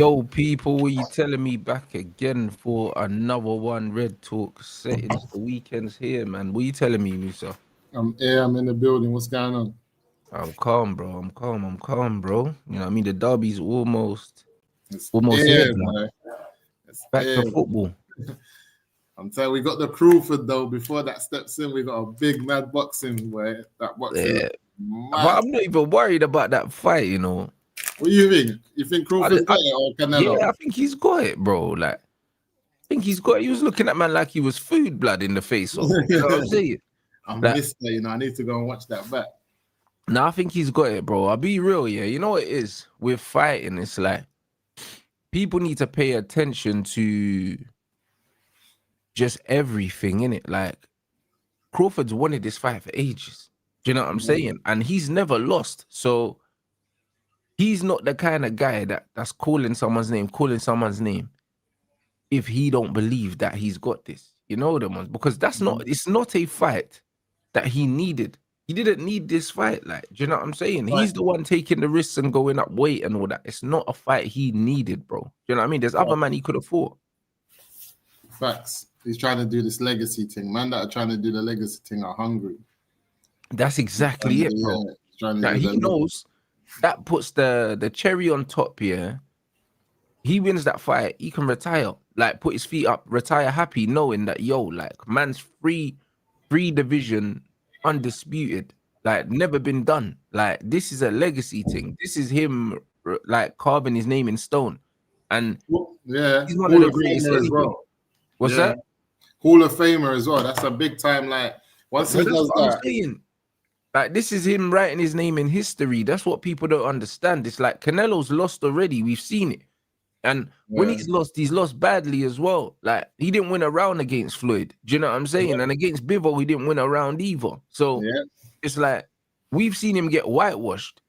Yo, people, what you telling me back again for another one? Red Talk settings. The weekend's here, man. What you telling me, Musa? I'm in the building. What's going on? I'm calm, bro. I'm calm, bro. You know what I mean? The derby's almost It's here air, now. boy. It's Back air. to football. I'm telling you, we got the Crawford though. Before that steps in, we got a big mad boxing where that boxing. Yeah. But Mad. I'm not even worried about that fight, you know. What do you think? You think Crawford got it or Canelo? Yeah, I think he's got it, bro. Like, I think he's got it. He was looking at man like he was food blood in the face off. You know what I'm saying? I Like, missed that, you know. I need to go and watch that back. No, I think he's got it, bro. I'll be real, yeah. You know what it is? With fighting, it's like people need to pay attention to just everything, innit? Like, Crawford's wanted this fight for ages. Do you know what I'm saying? And he's never lost. So he's not the kind of guy that's calling someone's name if he don't believe that he's got this. You know them ones? Because it's not a fight that he needed. He didn't need this fight. Like, do you know what I'm saying? Right. He's the one taking the risks and going up weight and all that. It's not a fight he needed, bro. Do you know what I mean? There's other man he could have fought. Facts. He's trying to do this legacy thing. Man that are trying to do the legacy thing are hungry. That's exactly it, bro. Now, he knows that puts the cherry on top here. He wins that fight, he can retire. Like, put his feet up, retire happy, knowing that, yo, like, man's free division, undisputed, like, never been done. Like, this is a legacy thing. This is him, like, carving his name in stone. And he's one of the greatest as well. What's that? Hall of Famer as well. That's a big time, like, once he does that. I'm saying. Like, this is him writing his name in history. That's what people don't understand. It's like Canelo's lost already. We've seen it. And when he's lost badly as well. Like, he didn't win a round against Floyd. Do you know what I'm saying? And against Bivol, he didn't win a round either. So it's like, we've seen him get whitewashed.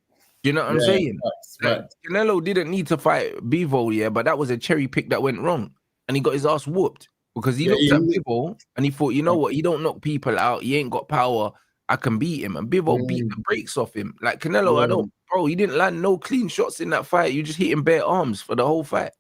Do you know what I'm saying? Like, Canelo didn't need to fight Bivol, but that was a cherry pick that went wrong. And he got his ass whooped because he looked at Bivol and he thought, you know what? He don't knock people out. He ain't got power. I can beat him. And Bivol beat the brakes off him. Like, Canelo, bro, he didn't land no clean shots in that fight. You just hit him bare arms for the whole fight.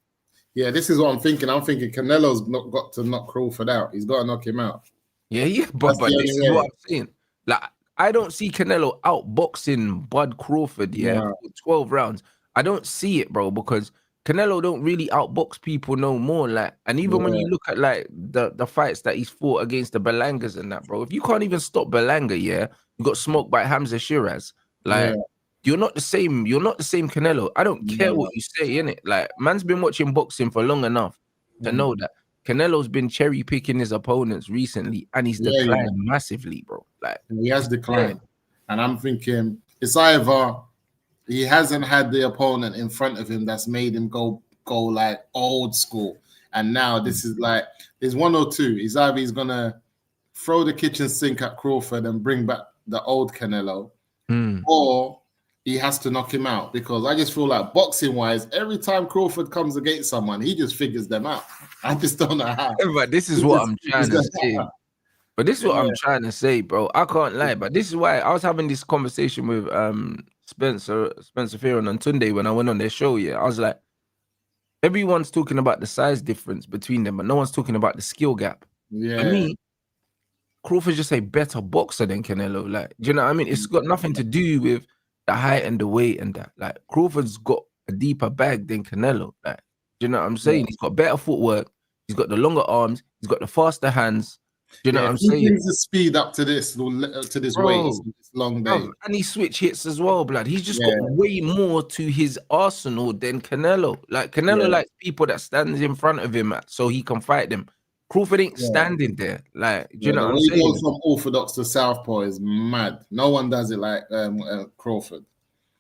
Yeah, this is what I'm thinking. I'm thinking Canelo's not got to knock Crawford out. He's got to knock him out. Yeah, but this is what I'm saying. Like, I don't see Canelo outboxing Bud Crawford, for 12 rounds. I don't see it, bro, because Canelo don't really outbox people no more. Like, and even when you look at like the fights that he's fought against the Belangas and that, bro, if you can't even stop Belanga, you got smoked by Hamza Shiraz. Like, you're not the same. You're not the same Canelo. I don't care what you say, innit? Like, man's been watching boxing for long enough to know that Canelo's been cherry picking his opponents recently, and he's declined massively, bro. Like, he has declined, and I'm thinking it's either he hasn't had the opponent in front of him that's made him go like old school, and now this is like there's one or two. It's either he's gonna throw the kitchen sink at Crawford and bring back the old Canelo, or he has to knock him out, because I just feel like boxing wise, every time Crawford comes against someone, he just figures them out. I just don't know how. But this is what I'm trying to say. But this is what I'm trying to say, bro. I can't lie, but this is why I was having this conversation with Spencer Fearon on Tunde when I went on their show. I was like, everyone's talking about the size difference between them, but no one's talking about the skill gap. For me, Crawford's just a better boxer than Canelo. Like, do you know what I mean? It's got nothing to do with the height and the weight and that. Like, Crawford's got a deeper bag than Canelo. Like, do you know what I'm saying? He's got better footwork. He's got the longer arms. He's got the faster hands. Do you know what I'm saying? He brings the speed up to this weight, this long day. And he switch hits as well, blood. He's just got way more to his arsenal than Canelo. Like, Canelo likes people that stands in front of him so he can fight them. Crawford ain't standing there. Like, do you know what I'm saying? He goes from orthodox to southpaw is mad. No one does it like Crawford.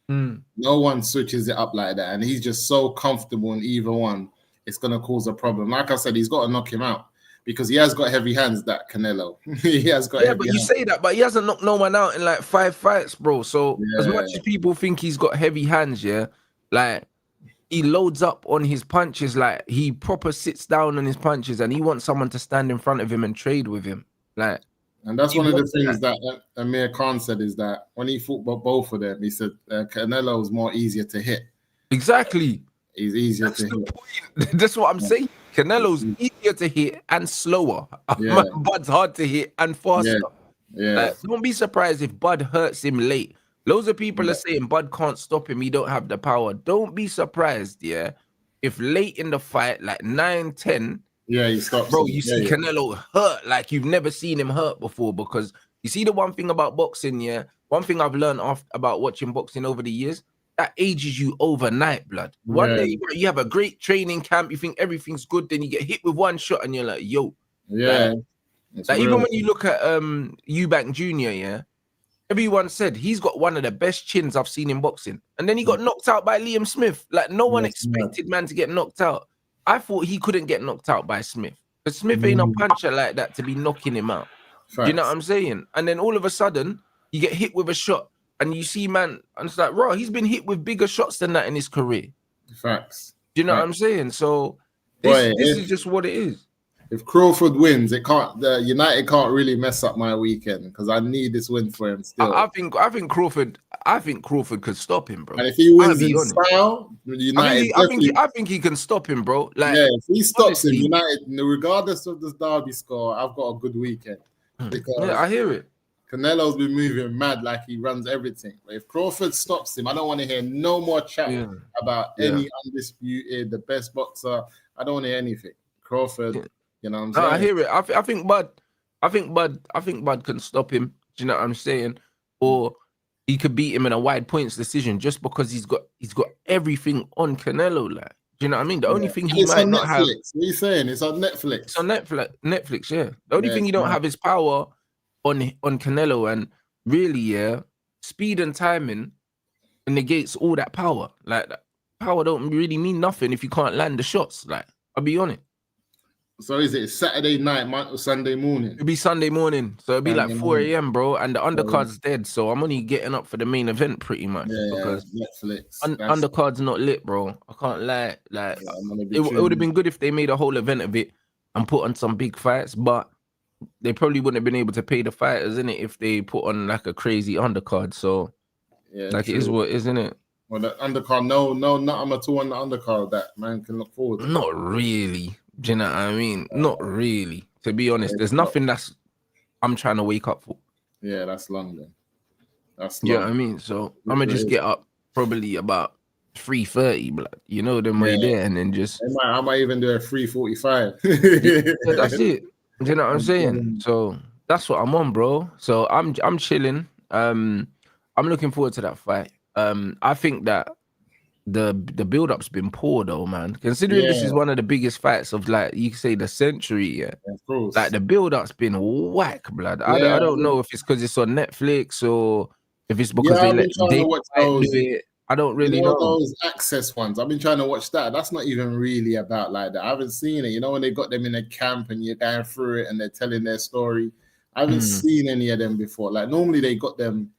No one switches it up like that, and he's just so comfortable in either one. It's gonna cause a problem. Like I said, he's got to knock him out because he has got heavy hands. That Canelo, he has got. But you say that, but he hasn't knocked no one out in like 5 fights, bro. So as much as people think he's got heavy hands, like, he loads up on his punches, like he proper sits down on his punches, and he wants someone to stand in front of him and trade with him. Like, and that's one of the things that Amir Khan said, is that when he fought both of them, he said Canelo was more easier to hit. Exactly. He's easier That's to the hit. point. That's what I'm saying. Canelo's easier to hit and slower. Yeah. Bud's hard to hit and faster. Yeah. Don't be surprised if Bud hurts him late. Loads of people are saying Bud can't stop him. He don't have the power. Don't be surprised, if late in the fight, like 9, 10, he stops bro, him. you see Canelo hurt like you've never seen him hurt before. Because you see the one thing about boxing, one thing I've learned about watching boxing over the years, that ages you overnight, blood. One day you have a great training camp, you think everything's good, then you get hit with one shot and you're like, yo. Like even when you look at Eubank Jr., everyone said he's got one of the best chins I've seen in boxing. And then he got knocked out by Liam Smith. Like no one expected man to get knocked out. I thought he couldn't get knocked out by Smith. But Smith ain't a puncher like that to be knocking him out. Do you know what I'm saying? And then all of a sudden, you get hit with a shot and you see man, and it's like, bro, he's been hit with bigger shots than that in his career. Facts. Do you know what I'm saying? So this is just what it is. If Crawford wins, United can't really mess up my weekend because I need this win for him still. I think Crawford could stop him, bro. And if he wins in style, United I think he can stop him, bro. Like, if he stops him, United, regardless of the derby score, I've got a good weekend. Because I hear it. Canelo's been moving mad like he runs everything. But if Crawford stops him, I don't want to hear no more chat about any undisputed, the best boxer. I don't want to hear anything. Crawford, you know what I'm saying? I hear it. I think Bud can stop him. Do you know what I'm saying? Or he could beat him in a wide points decision just because he's got everything on Canelo. Like, do you know what I mean? The only thing he might not have. What are you saying? It's on Netflix. It's on Netflix, yeah. The only thing he don't have is power on Canelo, and really, speed and timing negates all that power. Like that power don't really mean nothing if you can't land the shots. Like, I'll be on it. So is it Saturday night or Sunday morning? It'll be Sunday morning. So it'll be like 4 a.m., bro. And the undercard's dead. So I'm only getting up for the main event pretty much. Because Netflix. Undercard's not lit, bro. I can't lie. Like it would have been good if they made a whole event of it and put on some big fights, but they probably wouldn't have been able to pay the fighters, innit, if they put on like a crazy undercard. So it is what isn't it? Well, the undercard, no, nothing at all on the undercard that man can look forward to. Not really. Do you know what I mean? Not really. To be honest, there's nothing I'm trying to wake up for. Yeah, that's long then. That's long. Yeah, I mean, so I'm gonna just get up probably about 3:30, blood. You know them way there, and then just I might even do a 3:45. That's it. Do you know what I'm saying? So that's what I'm on, bro. So I'm chilling. I'm looking forward to that fight. I think that the build-up's been poor though, man. Considering this is one of the biggest fights of, like, you can say the century, of course. Like the build-up's been whack, blood. I don't know if it's because it's on Netflix or if it's because they watch those. I don't really know those access ones. I've been trying to watch that. That's not even really about like that. I haven't seen it. You know, when they got them in a camp and you're going through it and they're telling their story. I haven't seen any of them before. Like normally they got them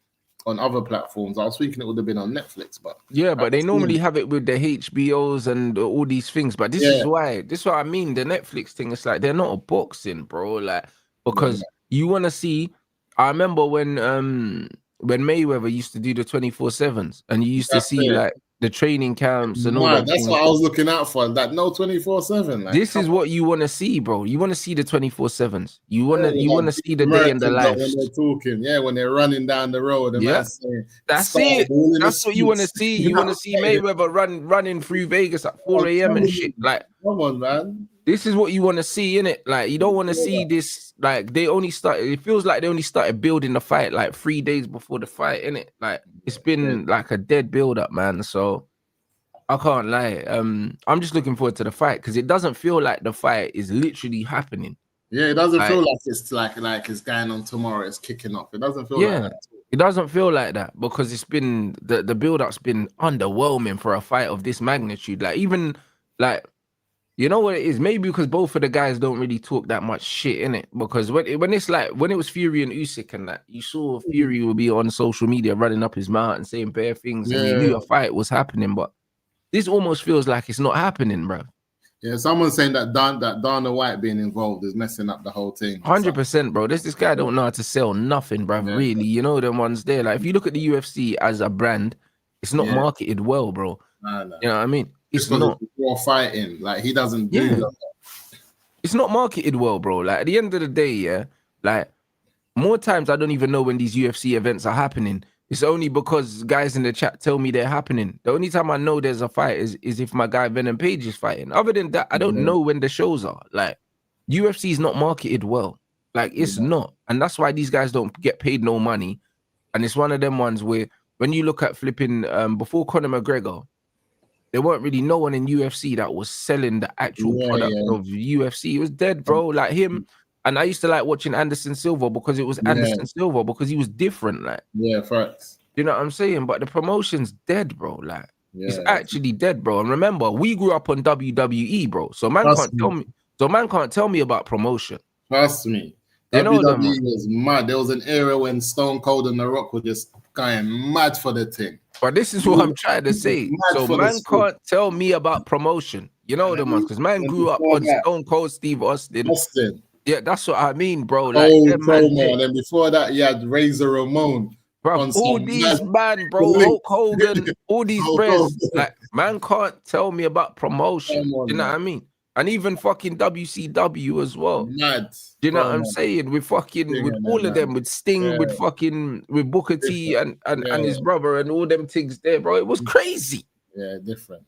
on other platforms. I was thinking it would have been on Netflix, but but they normally have it with the HBOs and all these things. But this is what I mean. The Netflix thing is like they're not a boxing, bro. Like because you want to see. I remember when Mayweather used to do the 24/7s, and you used to see like the training camps and all that. That's what I was looking out for. That no 24/7. Like, this is what you want to see, bro. You want to see the 24/7s. You want to see the day in the life. When they're talking, when they're running down the road. And that's it. That's what you want to see. You want to see Mayweather running through Vegas at 4 a.m. and shit. Like, come on, man. This is what you want to see, innit? Like, you don't want to see this. Like, they only started. It feels like they only started building the fight like 3 days before the fight, innit? Like, it's been like a dead build-up, man. So I can't lie. I'm just looking forward to the fight because it doesn't feel like the fight is literally happening. Yeah, it doesn't feel like it's like it's going on tomorrow. It's kicking off. It doesn't feel like that. It doesn't feel like that because it's been the build-up's been underwhelming for a fight of this magnitude. Like, even like. You know what it is? Maybe because both of the guys don't really talk that much shit, innit? Because when it was Fury and Usyk and that, you saw Fury would be on social media running up his mouth and saying bare things, and you knew a fight was happening. But this almost feels like it's not happening, bro. Yeah, someone's saying that Dana White being involved is messing up the whole thing. 100%, bro. This guy don't know how to sell nothing, bro. Yeah. Really, you know them ones there. Like if you look at the UFC as a brand, it's not marketed well, bro. No. You know what I mean? It's not. Before fighting, like he doesn't do that. It's not marketed well, bro. Like at the end of the day, yeah, like more times I don't even know when these UFC events are happening. It's only because guys in the chat tell me they're happening. The only time I know there's a fight is if my guy Venom Page is fighting. Other than that, I don't know when the shows are. Like UFC is not marketed well. Like it's not. And that's why these guys don't get paid no money. And it's one of them ones where when you look at flipping before Conor McGregor, there weren't really no one in UFC that was selling the actual product of UFC. It was dead, bro. Like him. And I used to like watching Anderson Silva because it was Anderson Silva because he was different. Like, facts. You know what I'm saying? But the promotion's dead, bro. Like, it's actually dead, bro. And remember, we grew up on WWE, bro. So man can't tell me. So man can't tell me about promotion. Trust me. WWE was mad. There was an era when Stone Cold and The Rock were just going mad for the thing. But this is what I'm trying to say. So man can't tell me about promotion. You know them ones, because man grew up on Stone Cold Steve Austin. Yeah, that's what I mean, bro. Like, promo. And then before that, you had Razor Ramon. Bro, all these man, bro, Hulk Hogan, all these brands. Like, man can't tell me about promotion. You know what I mean? And even fucking WCW as well. Mad. You know what I'm saying? With fucking with all of them, with Sting, with fucking with Booker T and his brother and all them things there, bro. It was crazy. Yeah, different.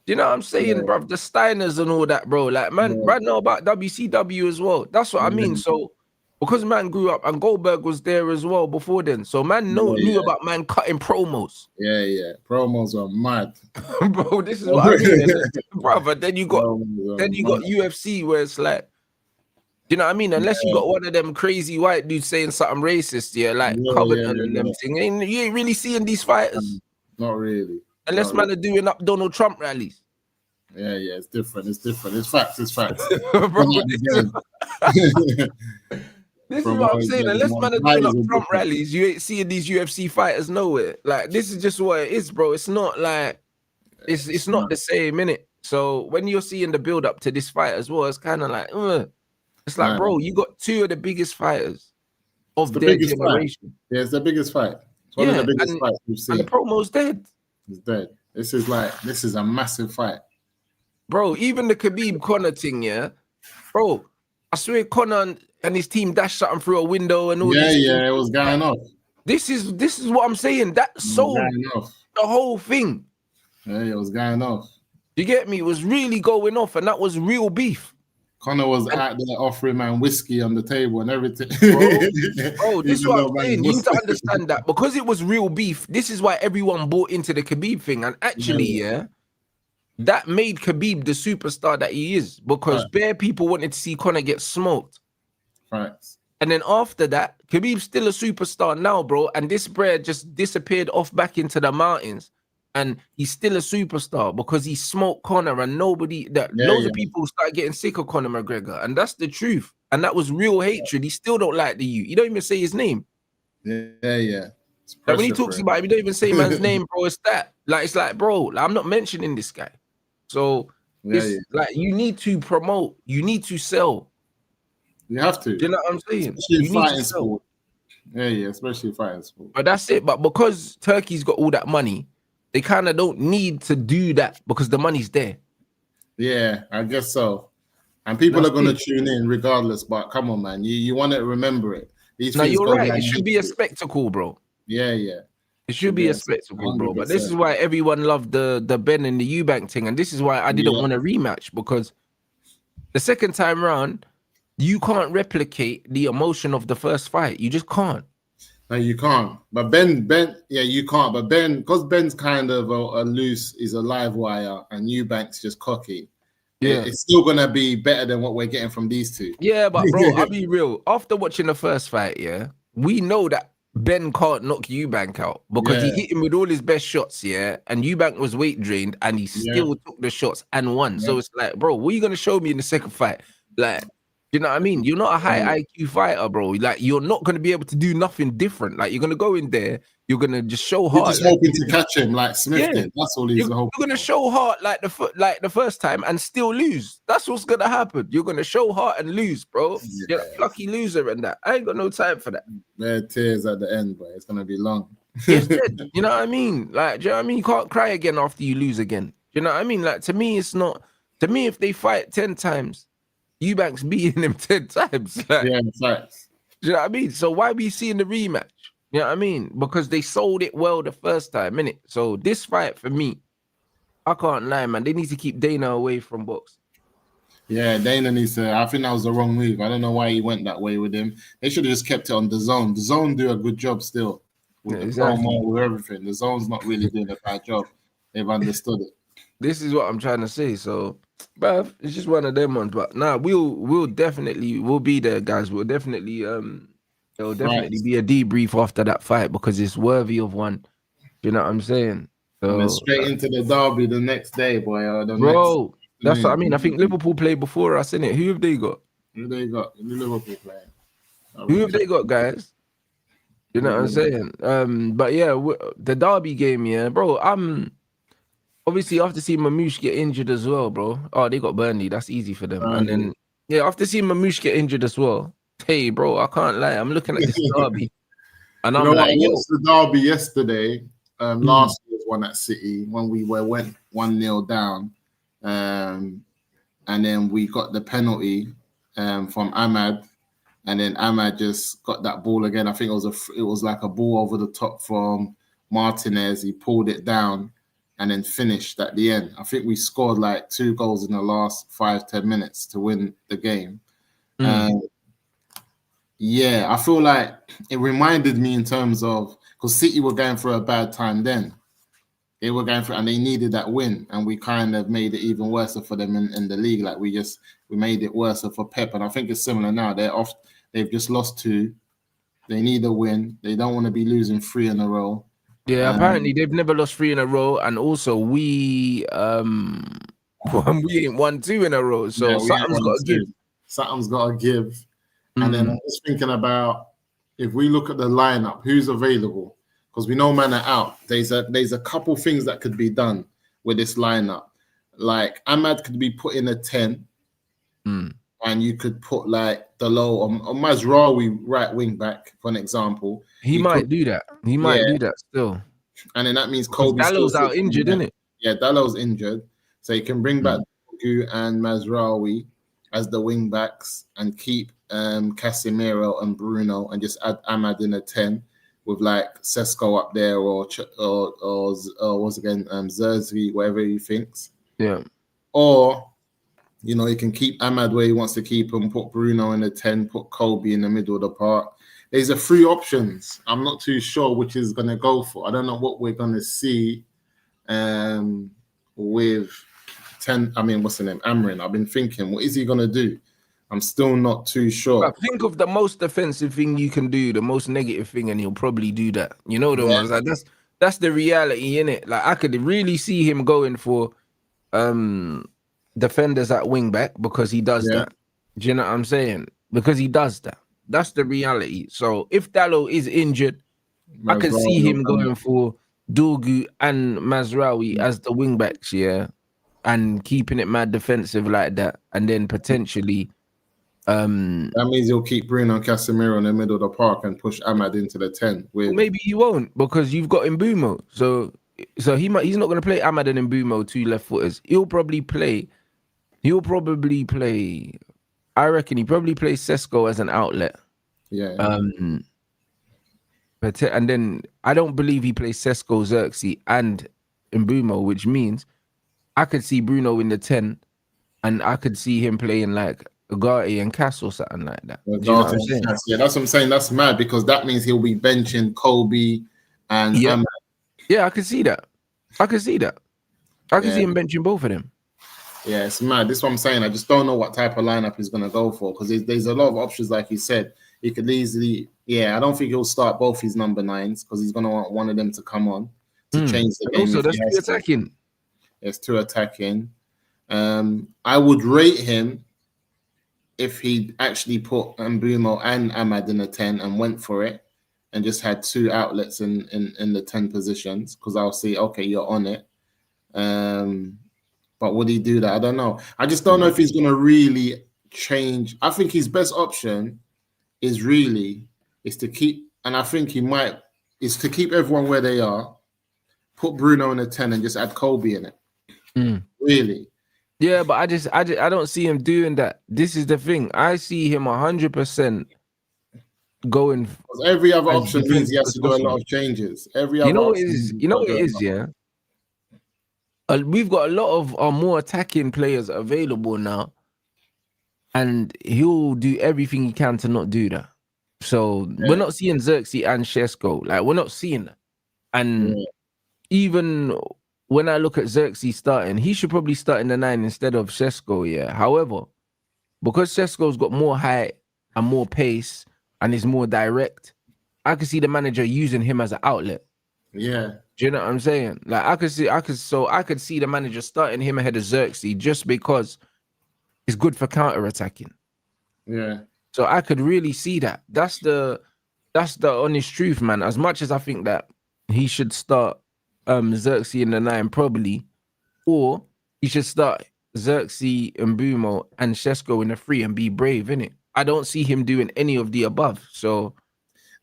You know what I'm saying, bro? The Steiners and all that, bro. Like, man, right now about WCW as well. That's what I mean. So because man grew up and Goldberg was there as well before then. So man knew about man cutting promos. Yeah. Promos are mad. Bro, this is what I mean. Brother, then you got UFC where it's like, you know what I mean? Unless you got one of them crazy white dudes saying something racist, like Covington and them thing. You ain't really seeing these fighters. Not really. Unless man are doing up Donald Trump rallies. Yeah, it's different. It's facts. Bro, this is what I'm saying. Unless man are doing up Trump rallies, you ain't seeing these UFC fighters nowhere. Like, this is just what it is, bro. It's not like it's not the same, innit? So when you're seeing the build up to this fight as well, it's kind of like, it's like, bro, you got two of the biggest fighters of their generation. Yeah, it's the biggest fight. It's one of the biggest fights we've seen. And the promo's dead. It's dead. This is a massive fight. Bro, even the Khabib Conor thing, bro, I swear Conor and his team dashed something through a window and all this. Yeah, it was going off. This is what I'm saying. That sold the whole thing. Yeah, it was going off. You get me? It was really going off, and that was real beef. Conor was out there offering man whiskey on the table and everything. Bro, this is what I'm saying. You need to understand that because it was real beef. This is why everyone bought into the Khabib thing, and actually, that made Khabib the superstar that he is because bare people wanted to see Conor get smoked. Right. And then after that, Khabib's still a superstar now, bro. And this bred just disappeared off back into the mountains. And he's still a superstar because he smoked Conor and loads of people started getting sick of Conor McGregor. And that's the truth. And that was real hatred. He still don't like the you. You don't even say his name. Yeah. Like when he talks about him, he don't even say man's name, bro. It's that. Like, it's like, bro, like, I'm not mentioning this guy. So it's like you need to promote, you need to sell. You have to. You know what I'm saying? Especially fighting sport. Yeah, especially fighting sport. But that's it. But because Turkey's got all that money, they kind of don't need to do that because the money's there. Yeah, I guess so. And people are going to tune in regardless. But come on, man. You want to remember it. No, you're right. It should be a spectacle, bro. Yeah. It should be a spectacle, 100%. Bro. But this is why everyone loved the Benn and the Eubank thing. And this is why I didn't want a rematch because the second time round, you can't replicate the emotion of the first fight. You just can't. No, you can't. But Ben, you can't. But Ben, because Ben's kind of a loose, is a live wire, and Eubank's just cocky. Yeah, it's still gonna be better than what we're getting from these two. Yeah, but bro, I'll be real. After watching the first fight, we know that Ben can't knock Eubank out because he hit him with all his best shots, and Eubank was weight drained, and he still took the shots and won. So it's like, bro, what are you gonna show me in the second fight? Like, you know what I mean? You're not a high IQ fighter, bro. Like, you're not going to be able to do nothing different. Like, you're going to go in there, you're going to just show heart. You're just hoping to catch him like Smith did. That's all he's hoping. You're going to show heart like the first time and still lose. That's what's going to happen. You're going to show heart and lose, bro. You're a lucky loser and that. I ain't got no time for that. There are tears at the end, but it's going to be long. It's dead. You know what I mean? Like, do you know what I mean? You can't cry again after you lose again. You know what I mean? Like, to me, it's not. To me, if they fight 10 times, Eubank's beating him 10 times. Like, Yeah, facts. you know what I mean? So why are we seeing the rematch? You know what I mean? Because they sold it well the first time, innit? So this fight for me, I can't lie, man. They need to keep Dana away from boxing. Yeah, Dana needs to. I think that was the wrong move. I don't know why he went that way with him. They should have just kept it on the zone. The zone do a good job still with Yeah, the exactly. promo, with everything. The zone's not really doing a bad job. They've understood it. This is what I'm trying to say. So, bruv, it's just one of them ones. But nah, we'll definitely we'll be there, guys. We'll definitely there'll Right. definitely be a debrief after that fight because it's worthy of one. You know what I'm saying? And then So, straight into the derby the next day, boy, or the next bro, that's what I mean. I think afternoon. Liverpool play before us, innit? Who have they got? Who they got? The Liverpool player. I Who have really they got, guys? You know what I'm saying? But yeah, the derby game, yeah, bro. Obviously after seeing Mamouche get injured as well, bro. Oh, they got Burnley. That's easy for them. And then yeah, after seeing Mamouche get injured as well, hey, bro, I can't lie. I'm looking at this derby, and You I'm know what? I like, yo, watched the derby yesterday. mm, Last year's one at City when we went 1-0 down, and then we got the penalty from Ahmad, and then Ahmad just got that ball again. I think it was like a ball over the top from Martinez. He pulled it down and then finished at the end. I think we scored like 2 goals in the last 5-10 minutes to win the game. mm. Yeah, I feel like it reminded me in terms of because City were going through a bad time then. They were going through and they needed that win, and we kind of made it even worse for them in the league. Like we made it worse for Pep, and I think it's similar now. They've just lost 2. They need a win. They don't want to be losing 3 in a row. Yeah, Um, apparently they've never lost 3 in a row, and also we we ain't won 2 in a row, yeah, so we ain't something's got won to give. 2. Something's got to give. And then I'm Mm. just thinking about if we look at the lineup, who's available? Because we know man are out. There's a couple things that could be done with this lineup. Like Ahmad could be put in a 10, Mm. and you could put like Delo or Mazraoui right wing back, for an example. He You could, might do that. He yeah, might do that still and then that means because Kobe still Dallow's sits out on the injured, isn't bench. it? Yeah, Dalo's injured, so you can bring back Mm. Gu and Mazraoui as the wing backs and keep Casemiro and Bruno and just add Ahmad in a 10 with like Sesko up there or once again Zerzvi, whatever he thinks. Yeah. Or he can keep Ahmad where he wants to keep him, put Bruno in the 10, put Kobe in the middle of the park. There's a 3 options. I'm not too sure which is going to go for. I don't know what we're going to see with 10. I mean, what's the name? Amrin. I've been thinking, what is he going to do? I'm still not too sure. But think of the most offensive thing you can do, the most negative thing, and he'll probably do that. You know the Yeah, ones like that's the reality in it. Like I could really see him going for um defenders at wing back because he does yeah. that. Do you know what I'm saying? Because he does that. That's the reality. So if Dallo is injured, I can see Mazraoui will him come going in. for Dorgu and Mazraoui as the wing backs, yeah, and keeping it mad defensive like that, and then potentially That means he'll keep Bruno and Casemiro in the middle of the park and push Ahmad into the 10 well, with. maybe he won't because you've got Mbumo. So he's not gonna play Ahmad and Mbumo, 2 left footers. He'll probably play. I reckon he probably plays Sesko as an outlet. Yeah. And then I don't believe he plays Sesko, Xerxes, and Mbumo, which means I could see Bruno in the 10, and I could see him playing like Ugarte and Cass or something like that. Do you know what I'm saying? Yeah, that's what I'm saying. That's mad because that means he'll be benching Kobe and Yeah, Ahmad. yeah, I could see that. I could see that. I could Yeah. see him benching both of them. Yeah, it's mad. This is what I'm saying. I just don't know what type of lineup he's going to go for because there's a lot of options, like you said. He could easily, I don't think he'll start both his number 9s because he's going to want one of them to come on to change the And game also, if he that's 2 has to. attacking. There's 2 attacking. I would rate him if he actually put Mbumo and Ahmad in a 10 and went for it and just had 2 outlets in the 10 positions because I'll see, okay, you're on it. But would he do that? I don't know. I just don't know if he's going to really change. I think his best option is to keep, and I think is to keep everyone where they are, put Bruno in a 10 and just add Kobe in it. Really. Yeah, but I don't see him doing that. This is the thing. I see him 100% going Because every other as option means he defensive has as to do a lot possible. of changes. Every You other know what it option is? means he's You know got what to it do a is, lot. yeah? We've got a lot of more attacking players available now, and he'll do everything he can to not do that. So we're not seeing Xerxes and Shesko. Like, we're not seeing that. And even when I look at Xerxes starting, he should probably start in the 9 instead of Shesko, yeah. However, because Shesko's got more height and more pace and is more direct, I could see the manager using him as an outlet. Yeah. Do you know what I'm saying? Like, I could see the manager starting him ahead of Xerxes just because it's good for counter-attacking. Yeah. So I could really see that. That's the honest truth, man. As much as I think that he should start Xerxes in the 9 probably, or he should start Xerxes and Bumo and Shesko in the 3 and be brave, innit? I don't see him doing any of the above. So,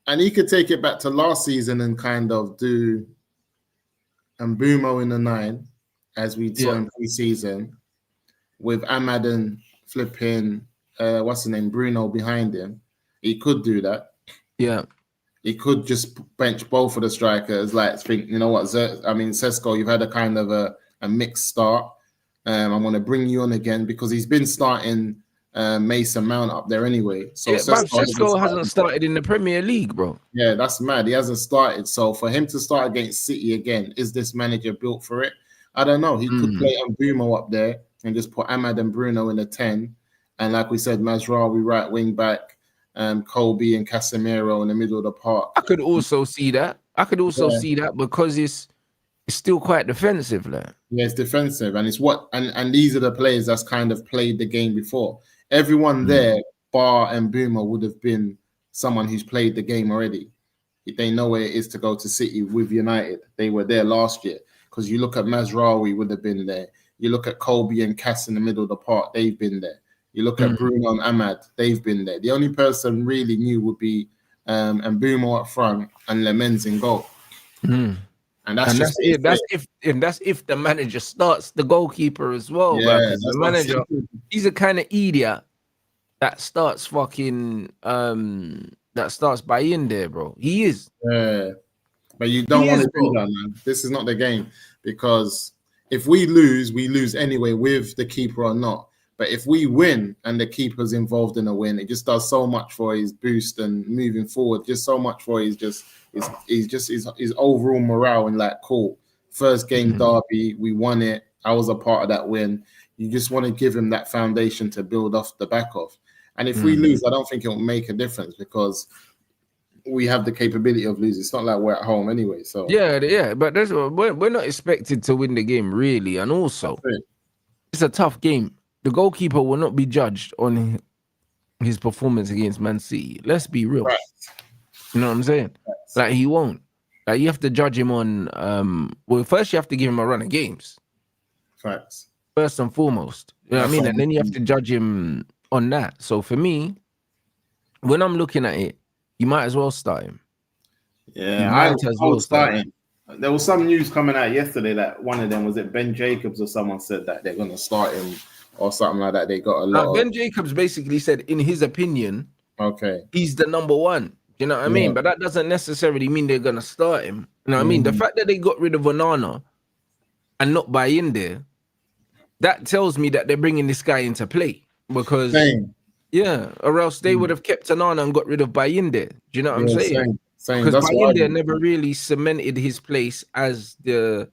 and he could take it back to last season and kind of do Mbumo in the 9, as we saw in pre-season, with Ahmad and flipping what's his name, Bruno behind him. He could do that. Yeah. He could just bench both of the strikers. Like, think, you know what, Sesko, you've had a kind of a mixed start. I'm going to bring you on again because he's been starting Mason Mount up there anyway. So Yeah, but Shesko hasn't started in the Premier League, bro. Yeah, that's mad. He hasn't started. So for him to start against City again, is this manager built for it? I don't know. He could play Mbumo up there and just put Ahmad and Bruno in the 10. And like we said, Mazraoui right wing back, Colby and Casemiro in the middle of the park. I could also see that. See that because it's still quite defensive, like. Yeah, it's defensive, and it's and these are the players that's kind of played the game before. Everyone there, bar and Boomer, would have been someone who's played the game already. They know where it is to go to City with United. They were there last year. Because you look at Mazraoui, would have been there. You look at Colby and Cass in the middle of the park, they've been there. You look at Bruno and Ahmad, they've been there. The only person really new would be Mbumo up front and Lemens in goal. And that's it. That's if the manager starts the goalkeeper as well, bro. Because the manager, he's a kind of idiot that starts fucking that starts by in there, bro. He is. Yeah. But you don't want to do that, man. This is not the game, because if we lose anyway, with the keeper or not. But if we win and the keeper's involved in a win, it just does so much for his boost and moving forward. Just so much for his overall morale, and like, cool, first game derby, we won it. I was a part of that win. You just want to give him that foundation to build off the back of. And if we lose, I don't think it will make a difference, because we have the capability of losing. It's not like we're at home anyway. So yeah, but we're not expected to win the game, really. And also, it's a tough game. The goalkeeper will not be judged on his performance against Man City. Let's be real. Right. You know what I'm saying? Like, he won't. Like, you have to judge him on well, first you have to give him a run of games. Facts. First and foremost. You know what I mean? And then you have to judge him on that. So for me, when I'm looking at it, you might as well start him. Yeah, I was starting. There was some news coming out yesterday that one of them, was it Ben Jacobs or someone, said that they're going to start him or something like that. They got a lot. Ben Jacobs basically said, in his opinion, he's the number one. You know what I mean? But that doesn't necessarily mean they're going to start him. You know what I mean? The fact that they got rid of Onana and not buy in there, that tells me that they're bringing this guy into play. Because, or else they would have kept Onana and got rid of Bayinde. Do you know what I'm saying? Because Bayinde never really cemented his place as the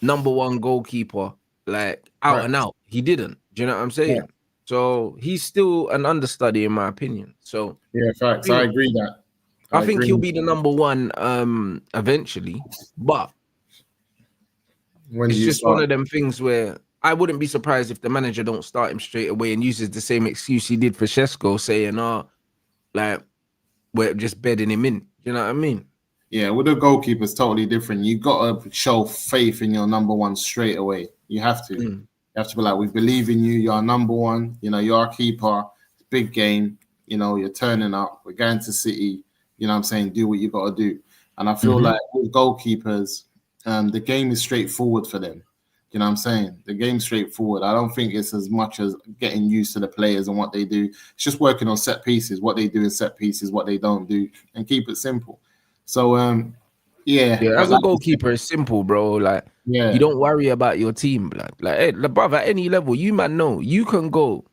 number one goalkeeper, like out and out. He didn't. Do you know what I'm saying? So he's still an understudy, in my opinion. So facts. I agree that. I think he'll be the number one eventually, but it's just one of them things where I wouldn't be surprised if the manager don't start him straight away and uses the same excuse he did for Shesko, saying, like, we're just bedding him in. You know what I mean? Yeah, with the goalkeeper, it's totally different. You got to show faith in your number one straight away. You have to. You have to be like, we believe in you. You're number one. You know, you're our keeper. It's a big game. You know, you're turning up. We're going to City. You know what I'm saying? Do what you got to do. And I feel like with goalkeepers, the game is straightforward for them. You know what I'm saying? The game's straightforward. I don't think it's as much as getting used to the players and what they do. It's just working on set pieces, what they do in set pieces, what they don't do, and keep it simple. So, yeah. As a goalkeeper, it's simple, bro. Like, you don't worry about your team, blood. Like, hey, brother, at any level, you man know you can go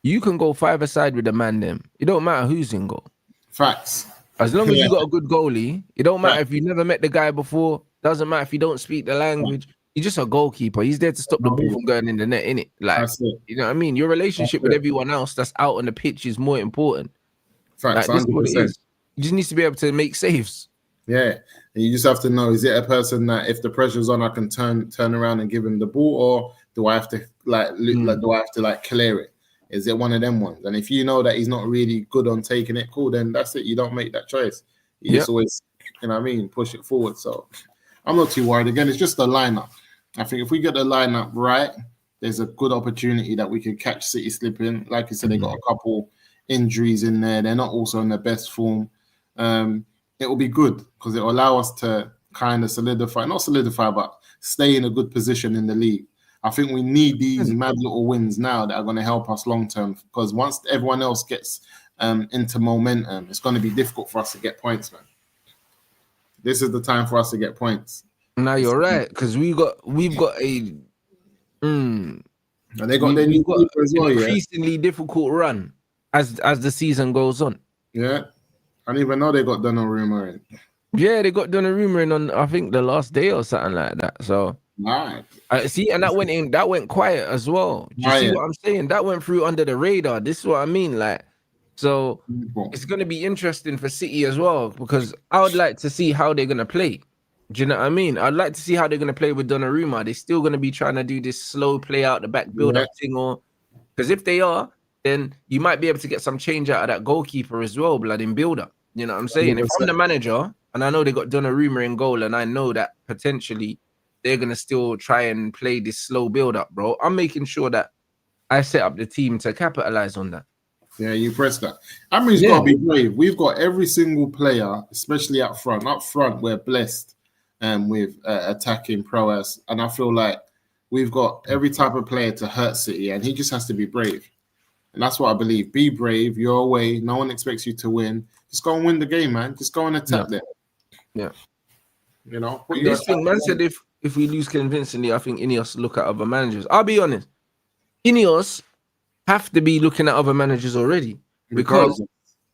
5-a-side with the man. Them. It don't matter who's in goal. Facts. As long as you got a good goalie, it don't matter if you never met the guy before. Doesn't matter if you don't speak the language. He's just a goalkeeper. He's there to stop the ball from going in the net, innit? Like, you know what I mean? Your relationship with everyone else that's out on the pitch is more important. Facts, like, this is what it is. You just need to be able to make saves. Yeah, and you just have to know: is it a person that, if the pressure's on, I can turn around and give him the ball, or do I have to clear it? Is it one of them ones? And if you know that he's not really good on taking it, cool, then that's it. You don't make that choice. You just always, you know what I mean, push it forward. So I'm not too worried. Again, it's just the lineup. I think if we get the lineup right, there's a good opportunity that we could catch City slipping. Like you said, they got a couple injuries in there. They're not also in their best form. It will be good because it will allow us to kind of not solidify, but stay in a good position in the league. I think we need these mad little wins now that are going to help us long term, because once everyone else gets into momentum, it's going to be difficult for us to get points, man. This is the time for us to get points. Now you're right, because we've got a and they got their new keeper as well, increasingly difficult run as the season goes on. Yeah. I didn't even know they got Donnarumma in. Yeah, they got Donnarumma in on, I think, the last day or something like that. So, right. See, and that went quiet as well. Do you see what I'm saying? That went through under the radar. This is what I mean. Like, so it's going to be interesting for City as well, because I would like to see how they're going to play. Do you know what I mean? I'd like to see how they're going to play with Donnarumma. They're still going to be trying to do this slow play out the back build-up thing, or because if they are, then you might be able to get some change out of that goalkeeper as well, blood, in build-up. You know what I'm saying? 100%. If I'm the manager and I know they got Donnarumma in goal, and I know that potentially they're going to still try and play this slow build-up, bro, I'm making sure that I set up the team to capitalize on that. Yeah, you press that. I mean, it's got to be brave. We've got every single player, especially up front. Up front, we're blessed with attacking prowess. And I feel like we've got every type of player to hurt City, and he just has to be brave. And that's what I believe. Be brave. You're away. No one expects you to win. Just go and win the game, man. Just go and attack them. Yeah. You know? This thing, man said if we lose convincingly, I think Ineos look at other managers. I'll be honest. Ineos have to be looking at other managers already, because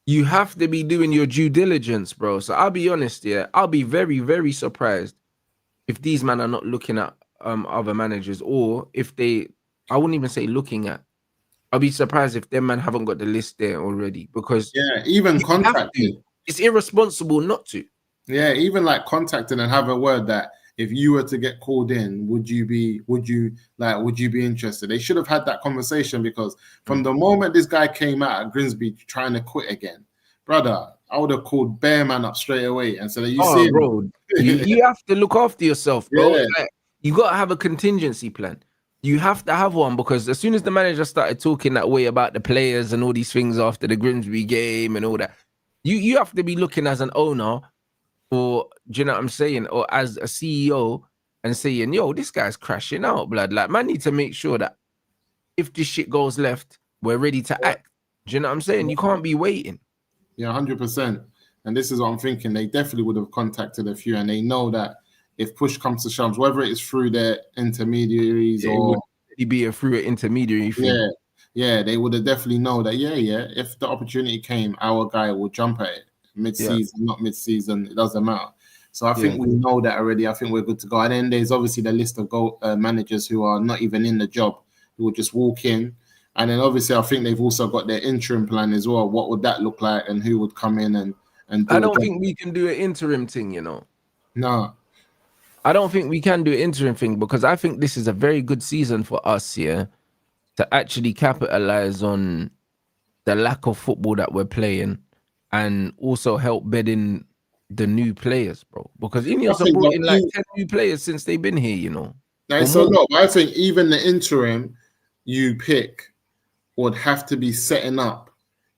you have to be doing your due diligence, bro. So I'll be honest, I'll be very, very surprised if these men are not looking at other managers, or if I wouldn't even say looking at. I'll be surprised if them man haven't got the list there already, because even contacting. It's irresponsible not to. Yeah, even like contacting and have a word that if you were to get called in, would you be interested? They should have had that conversation, because from the moment this guy came out at Grimsby trying to quit again, brother, I would have called Bear Man up straight away and said, bro, you have to look after yourself, bro. Yeah. Like, you got to have a contingency plan. You have to have one, because as soon as the manager started talking that way about the players and all these things after the Grimsby game and all that, you have to be looking as an owner, or do you know what I'm saying, or as a CEO, and saying, yo, this guy's crashing out, blood. Like, man, need to make sure that if this shit goes left, we're ready to act. Do you know what I'm saying? You can't be waiting. Yeah, 100%. And this is what I'm thinking. They definitely would have contacted a few, and they know that if push comes to shove, whether it's through their intermediaries or be through an intermediary thing. Yeah, they would have definitely know that. If the opportunity came, our guy will jump at it mid-season, not mid-season. It doesn't matter. So I think we know that already. I think we're good to go. And then there's obviously the list of managers who are not even in the job, who will just walk in. And then obviously I think they've also got their interim plan as well. What would that look like, and who would come in and do I don't think we can do an interim thing, you know. No. I don't think we can do an interim thing, because I think this is a very good season for us here to actually capitalize on the lack of football that we're playing, and also help bed in the new players, bro. Because Ineos have brought in like 10 new players since they've been here, you know. It's a lot. I think even the interim you pick would have to be setting up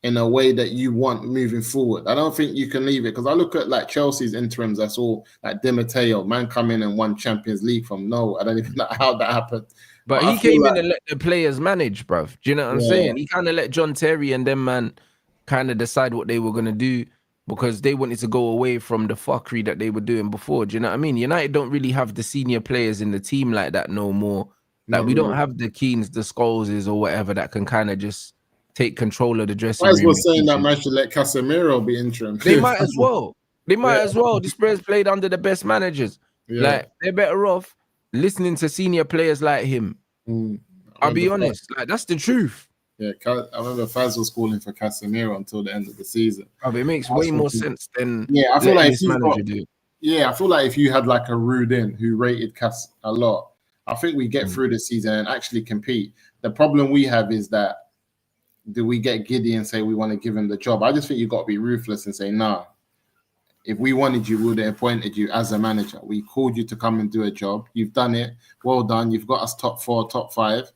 in a way that you want moving forward. I don't think you can leave it, because I look at like Chelsea's interims. That's all like Di Matteo, man, come in and won Champions League from no. I don't even know how that happened. But he came in and let the players manage, bruv. Do you know what I'm saying? He kind of let John Terry and them man kind of decide what they were gonna do, because they wanted to go away from the fuckery that they were doing before. Do you know what I mean? United don't really have the senior players in the team like that no more. Like we don't have the Keanes, the Scholeses or whatever that can kind of just take control of the dressing room. I was saying that man should let Casemiro be interim. They might as well. They might as well. The Spurs played under the best managers. Like they're better off listening to senior players like him. I'll be honest. Like that's the truth. Yeah, I remember Faz was calling for Casemiro until the end of the season. It makes way more sense than I feel like I feel like if you had like a Rudin who rated Cas a lot, I think we get through the season and actually compete. The problem we have is that, do we get giddy and say we want to give him the job? I just think you've got to be ruthless and say, nah, if we wanted you, we would have appointed you as a manager. We called you to come and do a job. You've done it. Well done. You've got us top 4, top 5.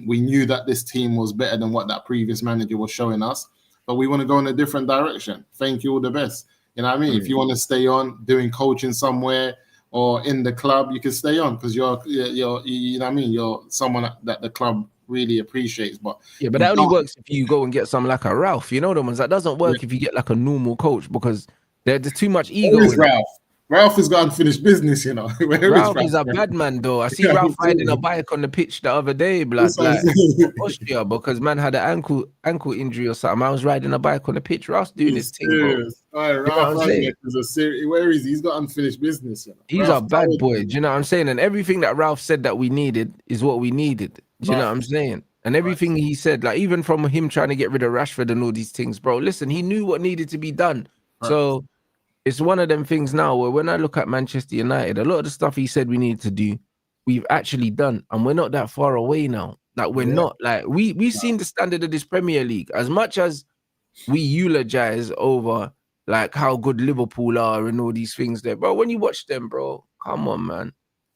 We knew that this team was better than what that previous manager was showing us, but we want to go in a different direction. Thank you, all the best. You know what I mean? If you want to stay on doing coaching somewhere or in the club, you can stay on, because you're you know what I mean? You're someone that the club really appreciates. But that only works if you go and get some like a Ralph. You know the ones that doesn't work if you get like a normal coach, because there's too much ego. Ralph has got unfinished business, you know. Ralph is a bad man, though. I see Ralph riding a bike on the pitch the other day, like Austria, because man had an ankle injury or something. I was riding a bike on the pitch. Ralph's doing his thing, bro. All right, Ralph is a serious. Where is he? He's got unfinished business. You know? He's a bad boy. Do you know what I'm saying? And everything that Ralph said that we needed is what we needed. Do you know what I'm saying? And everything he said, like even from him trying to get rid of Rashford and all these things, bro. Listen, he knew what needed to be done. So it's one of them things now where when I look at Manchester United, a lot of the stuff he said we need to do, we've actually done, and we're not that far away now. Like we're not like we've seen the standard of this Premier League. As much as we eulogize over like how good Liverpool are and all these things there, bro. When you watch them, bro, come on, man.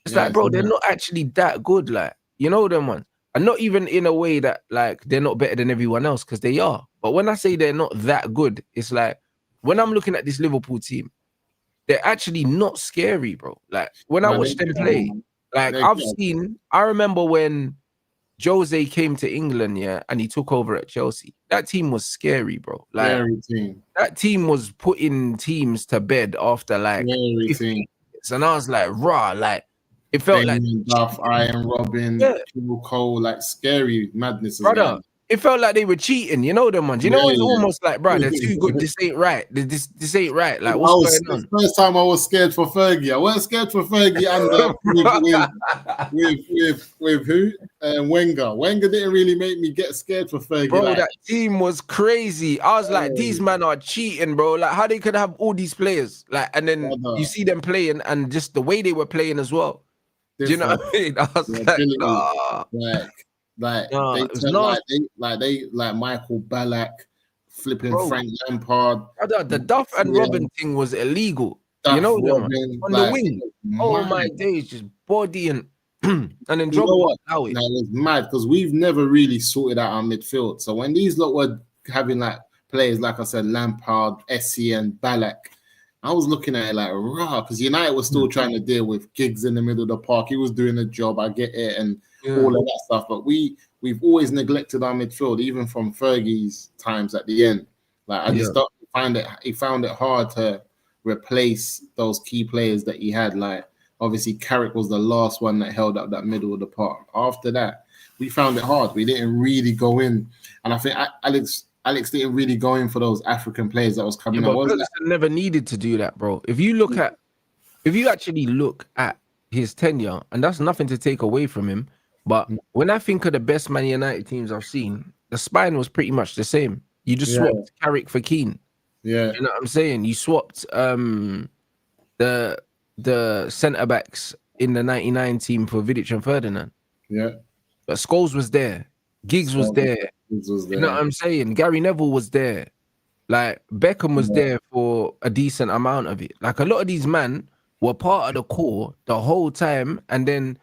It's like, bro, they're not actually that good. Like, you know them ones. And not even in a way that like they're not better than everyone else, because they are. But when I say they're not that good, it's like when I'm looking at this Liverpool team, they're actually not scary, bro. Like when I watch them play, like I remember when Jose came to England, and he took over at Chelsea. That team was scary, bro. Like that team was putting teams to bed after like 15 minutes. And I was like, raw, like it felt like Duff, Iron Robin, Cole, like scary madness. Brother, it felt like they were cheating, you know them ones. You know, it's almost like, bro, they're too good. This ain't right. This ain't right. Like, what's going on? The first time I was scared for Fergie. I wasn't scared for Fergie with who? Wenger. Wenger didn't really make me get scared for Fergie. Bro, like, that team was crazy. I was like, these men are cheating, bro. Like, how they could have all these players? Like, and then you see them playing and just the way they were playing as well. Do you know what I mean? I was like Michael Ballack, flipping Frank Lampard. The Duff and Robin thing was illegal. You know, Robin, on the wing. Oh my days, just body and and then drop it. It was mad because we've never really sorted out our midfield. So when these lot were having like players, like I said, Lampard, Essie, and Ballack, I was looking at it like raw, because United was still trying to deal with Giggs in the middle of the park. He was doing a job, I get it, and all of that stuff. But we've always neglected our midfield, even from Fergie's times at the end. Like I just don't find it. He found it hard to replace those key players that he had. Like obviously, Carrick was the last one that held up that middle of the park. After that, we found it hard. We didn't really go in, and I think Alex didn't really go in for those African players that was coming out. Ferguson never needed to do that, bro. If you actually look at his tenure, and that's nothing to take away from him, but when I think of the best Man United teams I've seen, the spine was pretty much the same. You just swapped Carrick for Keane. Yeah. You know what I'm saying? You swapped the centre backs in the 99 team for Vidic and Ferdinand. Yeah. But Scholes was there. Giggs was there. You know what I'm saying? Gary Neville was there. Like Beckham was there for a decent amount of it. Like a lot of these men were part of the core the whole time, and then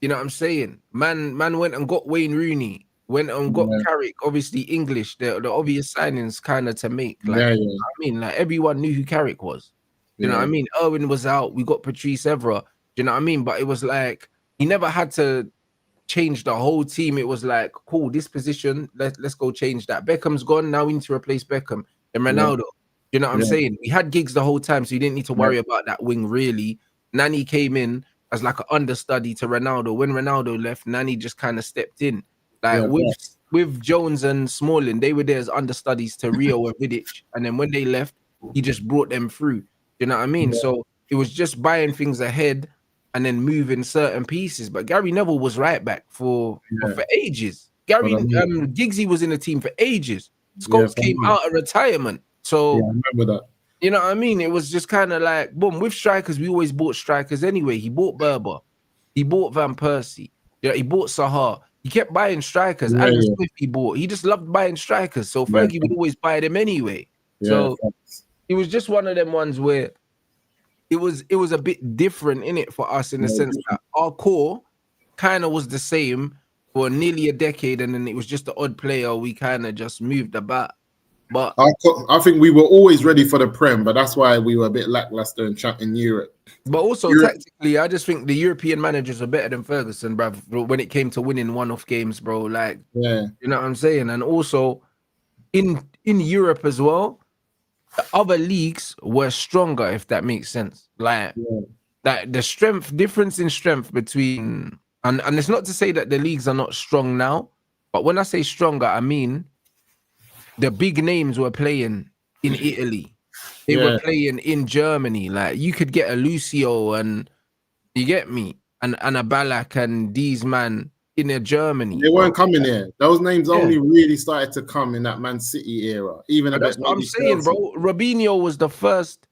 you know what I'm saying? Man went and got Wayne Rooney went and got Carrick, obviously English, the obvious signings kind of to make. Like, you know what I mean? Like, everyone knew who Carrick was. You know what I mean? Irwin was out. We got Patrice Evra. You know what I mean? But it was like, he never had to change the whole team. It was like, cool, this position, let's go change that. Beckham's gone. Now we need to replace Beckham and Ronaldo. You know what I'm saying? We had gigs the whole time, so you didn't need to worry about that wing, really. Nani came in as like an understudy to Ronaldo. When Ronaldo left, Nani just kind of stepped in. Like with Jones and Smalling, they were there as understudies to Rio and Vidic. And then when they left, he just brought them through. You know what I mean? So it was just buying things ahead and then moving certain pieces. But Gary Neville was right back for ages. Giggsy was in the team for ages. Scholes came out of retirement. So I remember that. You know what I mean? It was just kind of like, boom, with strikers, we always bought strikers anyway. He bought Berber. He bought Van Persie. Yeah, he bought Sahar. He kept buying strikers. Alan Smith he bought. He just loved buying strikers. So Fergie would always buy them anyway. So it was just one of them ones where it was a bit different in it for us in the sense that our core kind of was the same for nearly a decade, and then it was just the odd player we kind of just moved about. But I think we were always ready for the Prem, but that's why we were a bit lackluster in Europe. But also tactically, I just think the European managers are better than Ferguson, bruv, when it came to winning one-off games, bro. Like, you know what I'm saying? And also in Europe as well, the other leagues were stronger, if that makes sense. Like the difference in strength between and it's not to say that the leagues are not strong now, but when I say stronger, I mean the big names were playing in Italy. They were playing in Germany. Like, you could get a Lucio and you get me, and a Ballack and these man in Germany. They weren't coming here. Those names only really started to come in that Man City era. Even that's what I'm saying, bro. Robinho was the first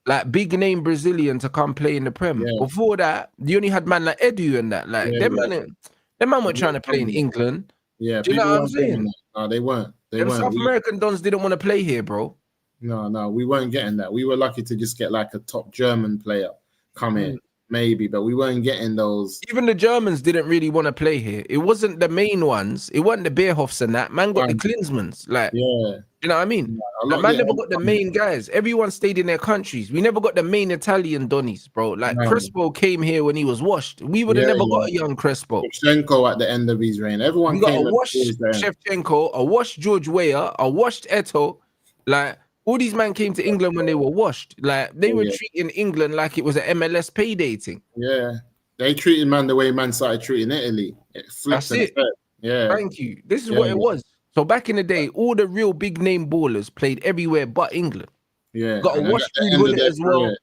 like big name Brazilian to come play in the Prem. Before that, you only had man like Edu and that. Like them man weren't trying to play in England. Yeah, do you know what I'm saying? No, they weren't. South American dons didn't want to play here, bro. No, we weren't getting that. We were lucky to just get like a top German player come in, maybe, but we weren't getting those. Even the Germans didn't really want to play here. It wasn't the main ones. It wasn't the Beerhoffs and that. Man got the Klinsmans. Like, you know what I mean? Like, man never got the main guys. Everyone stayed in their countries. We never got the main Italian Donnies, bro. Like, Crespo came here when he was washed. We would have never got a young Crespo. Shevchenko at the end of his reign. Everyone we got came a washed Shevchenko, a washed George Weah, a washed Eto'o. Like, all these men came to England when they were washed. Like, they were treating England like it was an MLS payday thing. Yeah. They treated man the way man started treating Italy. It flipped. That's it. Yeah. Thank you. This is what it was. So back in the day, all the real big name ballers played everywhere but England. Yeah. Got a washed Bullet as well.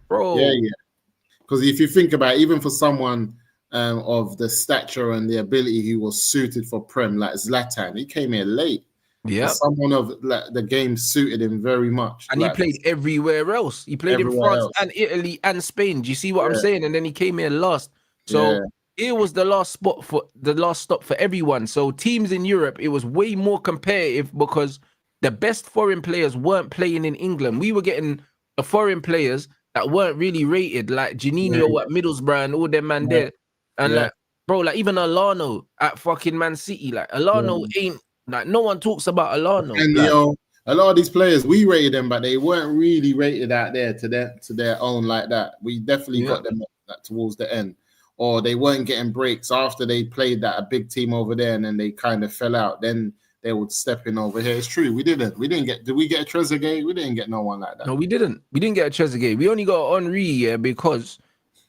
Bro. Yeah. Because if you think about it, even for someone of the stature and the ability who was suited for Prem, like Zlatan, he came here late. Yeah, someone of like the game suited him very much, and he played everywhere else. He played in France and Italy and Spain. Do you see what I'm saying? And then he came here last. So it was the last stop for everyone. So teams in Europe, it was way more competitive because the best foreign players weren't playing in England. We were getting the foreign players that weren't really rated, like Janino at Middlesbrough and all them man there. And like, bro, like even Alano at fucking Man City, like Alano ain't. Like, no one talks about Alano. And a lot of these players, we rated them, but they weren't really rated out there to their own like that. We definitely got them towards the end, or they weren't getting breaks after they played that a big team over there, and then they kind of fell out. Then they would step in over here. It's true, we didn't get. Did we get a Trezeguet? We didn't get no one like that. No, we didn't. We didn't get a Trezeguet. We only got Henry because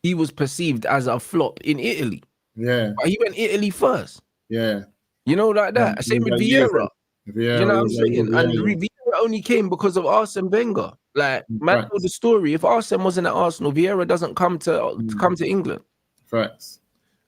he was perceived as a flop in Italy. Yeah, but he went Italy first. Yeah. You know, like that. Same with Vieira. You know what I'm saying? And Vieira only came because of Arsene Wenger. Like, man told the story. If Arsene wasn't at Arsenal, Vieira doesn't come to England. Facts.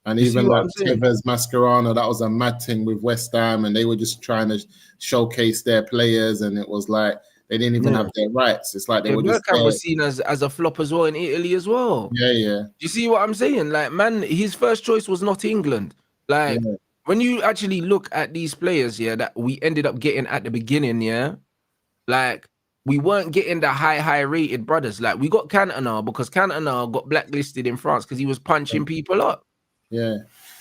And even like Tevez, Mascherano, that was a mad thing with West Ham, and they were just trying to showcase their players, and it was like they didn't even have their rights. It's like they were just was seen as a flop as well in Italy as well. Yeah. You see what I'm saying? Like, man, his first choice was not England. Like. When you actually look at these players, that we ended up getting at the beginning, like we weren't getting the high rated brothers. Like we got Cantona because Cantona got blacklisted in France because he was punching people up. Yeah.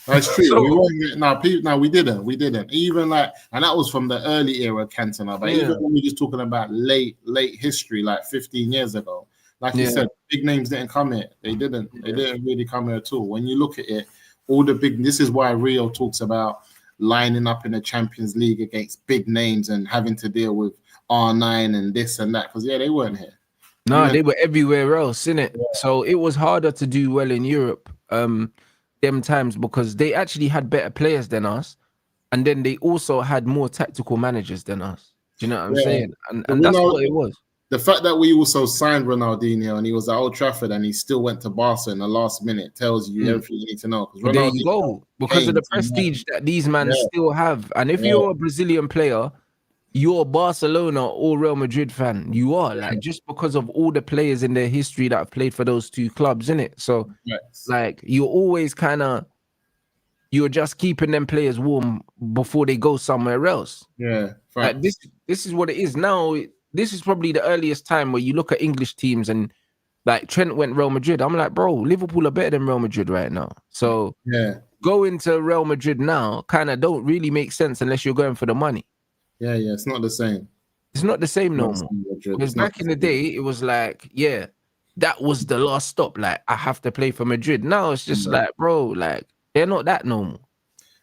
That's true. So, We weren't getting no, we didn't. Even like, and that was from the early era of Cantona. But even when we're just talking about late history, like 15 years ago, like you said, big names didn't come here. They didn't. They didn't really come here at all. When you look at it, all the big. This is why Rio talks about lining up in the Champions League against big names and having to deal with R9 and this and that. Because they weren't here. No, they were everywhere else, innit? Yeah. So it was harder to do well in Europe them times because they actually had better players than us. And then they also had more tactical managers than us. Do you know what I'm saying? And that's what it was. The fact that we also signed Ronaldinho and he was at Old Trafford and he still went to Barca in the last minute tells you everything you need to know. Well, there you go. Because of the prestige that these men still have. And if you're a Brazilian player, you're a Barcelona or Real Madrid fan. You are like just because of all the players in their history that have played for those two clubs, innit? So like you're always you're just keeping them players warm before they go somewhere else. Yeah. Like this is what it is now. This is probably the earliest time where you look at English teams and like Trent went Real Madrid. I'm like, bro, Liverpool are better than Real Madrid right now. So going to Real Madrid now kind of don't really make sense unless you're going for the money. Yeah, it's not the same. It's not the same no more. Because back in the day, it was like, that was the last stop. Like, I have to play for Madrid. Now it's just like, bro, like, they're not that normal.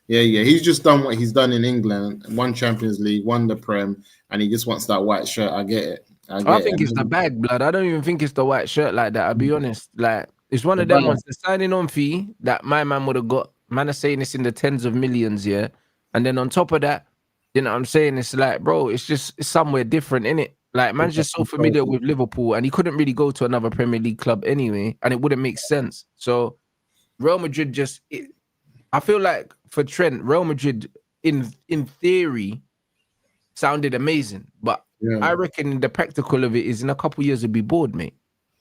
Yeah. He's just done what he's done in England. Won Champions League, won the Prem, and he just wants that white shirt. I get it. I think it's the bag, blood. I don't even think it's the white shirt like that. I'll be honest. Like, it's one of them ones, the signing on fee that my man would have got. Man is saying it's in the tens of millions, yeah. And then on top of that, you know what I'm saying? It's like, bro, it's somewhere different, innit? Like, man's just so familiar with Liverpool, and he couldn't really go to another Premier League club anyway, and it wouldn't make sense. So, Real Madrid I feel like for Trent, Real Madrid, in theory, sounded amazing. But I reckon the practical of it is in a couple of years, we'll be bored, mate.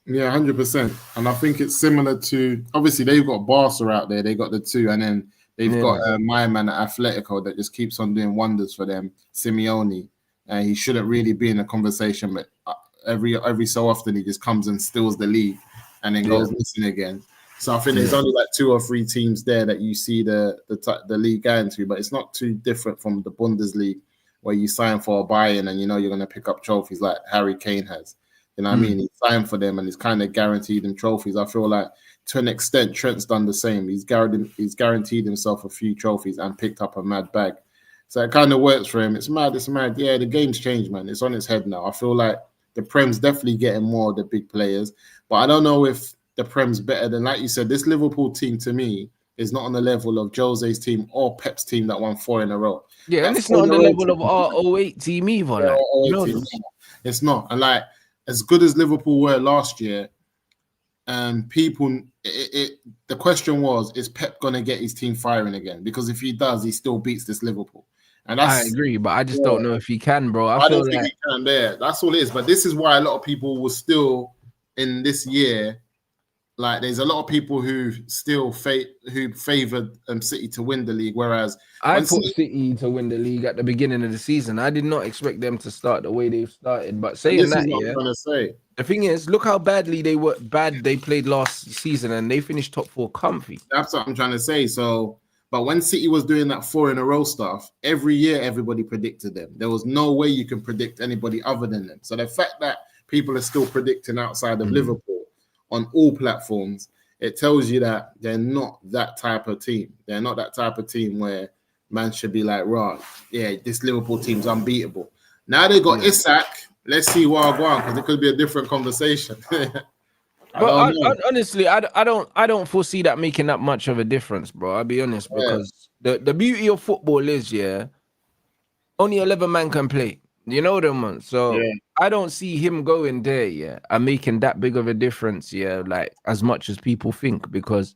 Yeah, 100%. And I think it's similar to, obviously, they've got Barca out there. They got the two, and then they've got my man at Atletico that just keeps on doing wonders for them, Simeone. He shouldn't really be in a conversation, but every so often he just comes and steals the league and then goes missing again. So I think there's only like 2 or 3 teams there that you see the league going to, but it's not too different from the Bundesliga where you sign for a buy-in and you know you're going to pick up trophies like Harry Kane has. You know what I mean? He signed for them and he's kind of guaranteed them trophies. I feel like to an extent, Trent's done the same. He's guaranteed himself a few trophies and picked up a mad bag. So it kind of works for him. It's mad. Yeah, the game's changed, man. It's on its head now. I feel like the Prem's definitely getting more of the big players. But I don't know if the Prem's better than, like you said, this Liverpool team to me is not on the level of Jose's team or Pep's team that won 4 in a row. Yeah, and it's not on the level of our 08 team either. It's not. And like, as good as Liverpool were last year, the question was, is Pep going to get his team firing again? Because if he does, he still beats this Liverpool. And I agree, but I just don't know if he can, bro. I don't think he can there. That's all it is. But this is why a lot of people will still, in this year, like there's a lot of people who still favored City to win the league, whereas I put City to win the league at the beginning of the season. I did not expect them to start the way they've started. But saying that, I'm gonna say. The thing is, look how badly they played last season, and they finished top 4 comfy. That's what I'm trying to say. So, but when City was doing that 4 in a row stuff, every year everybody predicted them. There was no way you can predict anybody other than them. So the fact that people are still predicting outside of Liverpool on all platforms, it tells you that they're not that type of team. They're not that type of team where man should be like, right, yeah, this Liverpool team's unbeatable. Now they got Isak. Let's see what I go on, because it could be a different conversation. Honestly, I don't foresee that making that much of a difference, bro. I'll be honest, because the beauty of football is, only 11 man can play. You know them, man. So I don't see him going there, and making that big of a difference, like as much as people think, because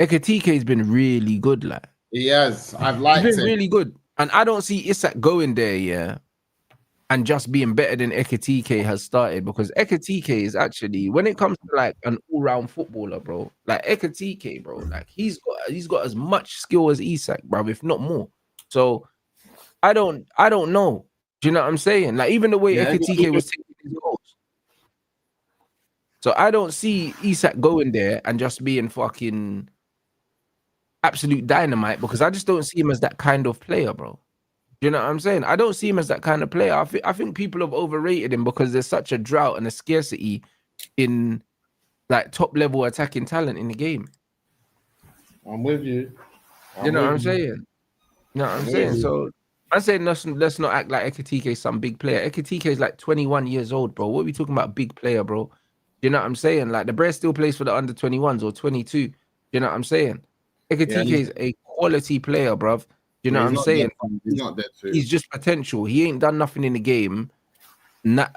Ekitike has been really good, like. He has. I've liked him. He's been really good, and I don't see Isak going there, and just being better than Ekitike has started, because Ekitike is actually, when it comes to like an all-round footballer, bro, like Ekitike, bro, like he's got as much skill as Isak, bro, if not more. So I don't know. Do you know what I'm saying? Like even the way Ekitike was taking his goals. So I don't see Isak going there and just being fucking absolute dynamite because I just don't see him as that kind of player, bro. You know what I'm saying? I don't see him as that kind of player. I think people have overrated him because there's such a drought and a scarcity in like top level attacking talent in the game. I'm with you. You know what I'm saying? You know what I'm saying? So I'm saying let's not act like Ekitike is some big player. Ekitike is like 21 years old, bro. What are we talking about? Big player, bro. You know what I'm saying? Like the Bear still plays for the under 21s or 22. You know what I'm saying? Ekitike is a quality player, bruv. You know what I'm saying? He's not dead too. He's just potential. He ain't done nothing in the game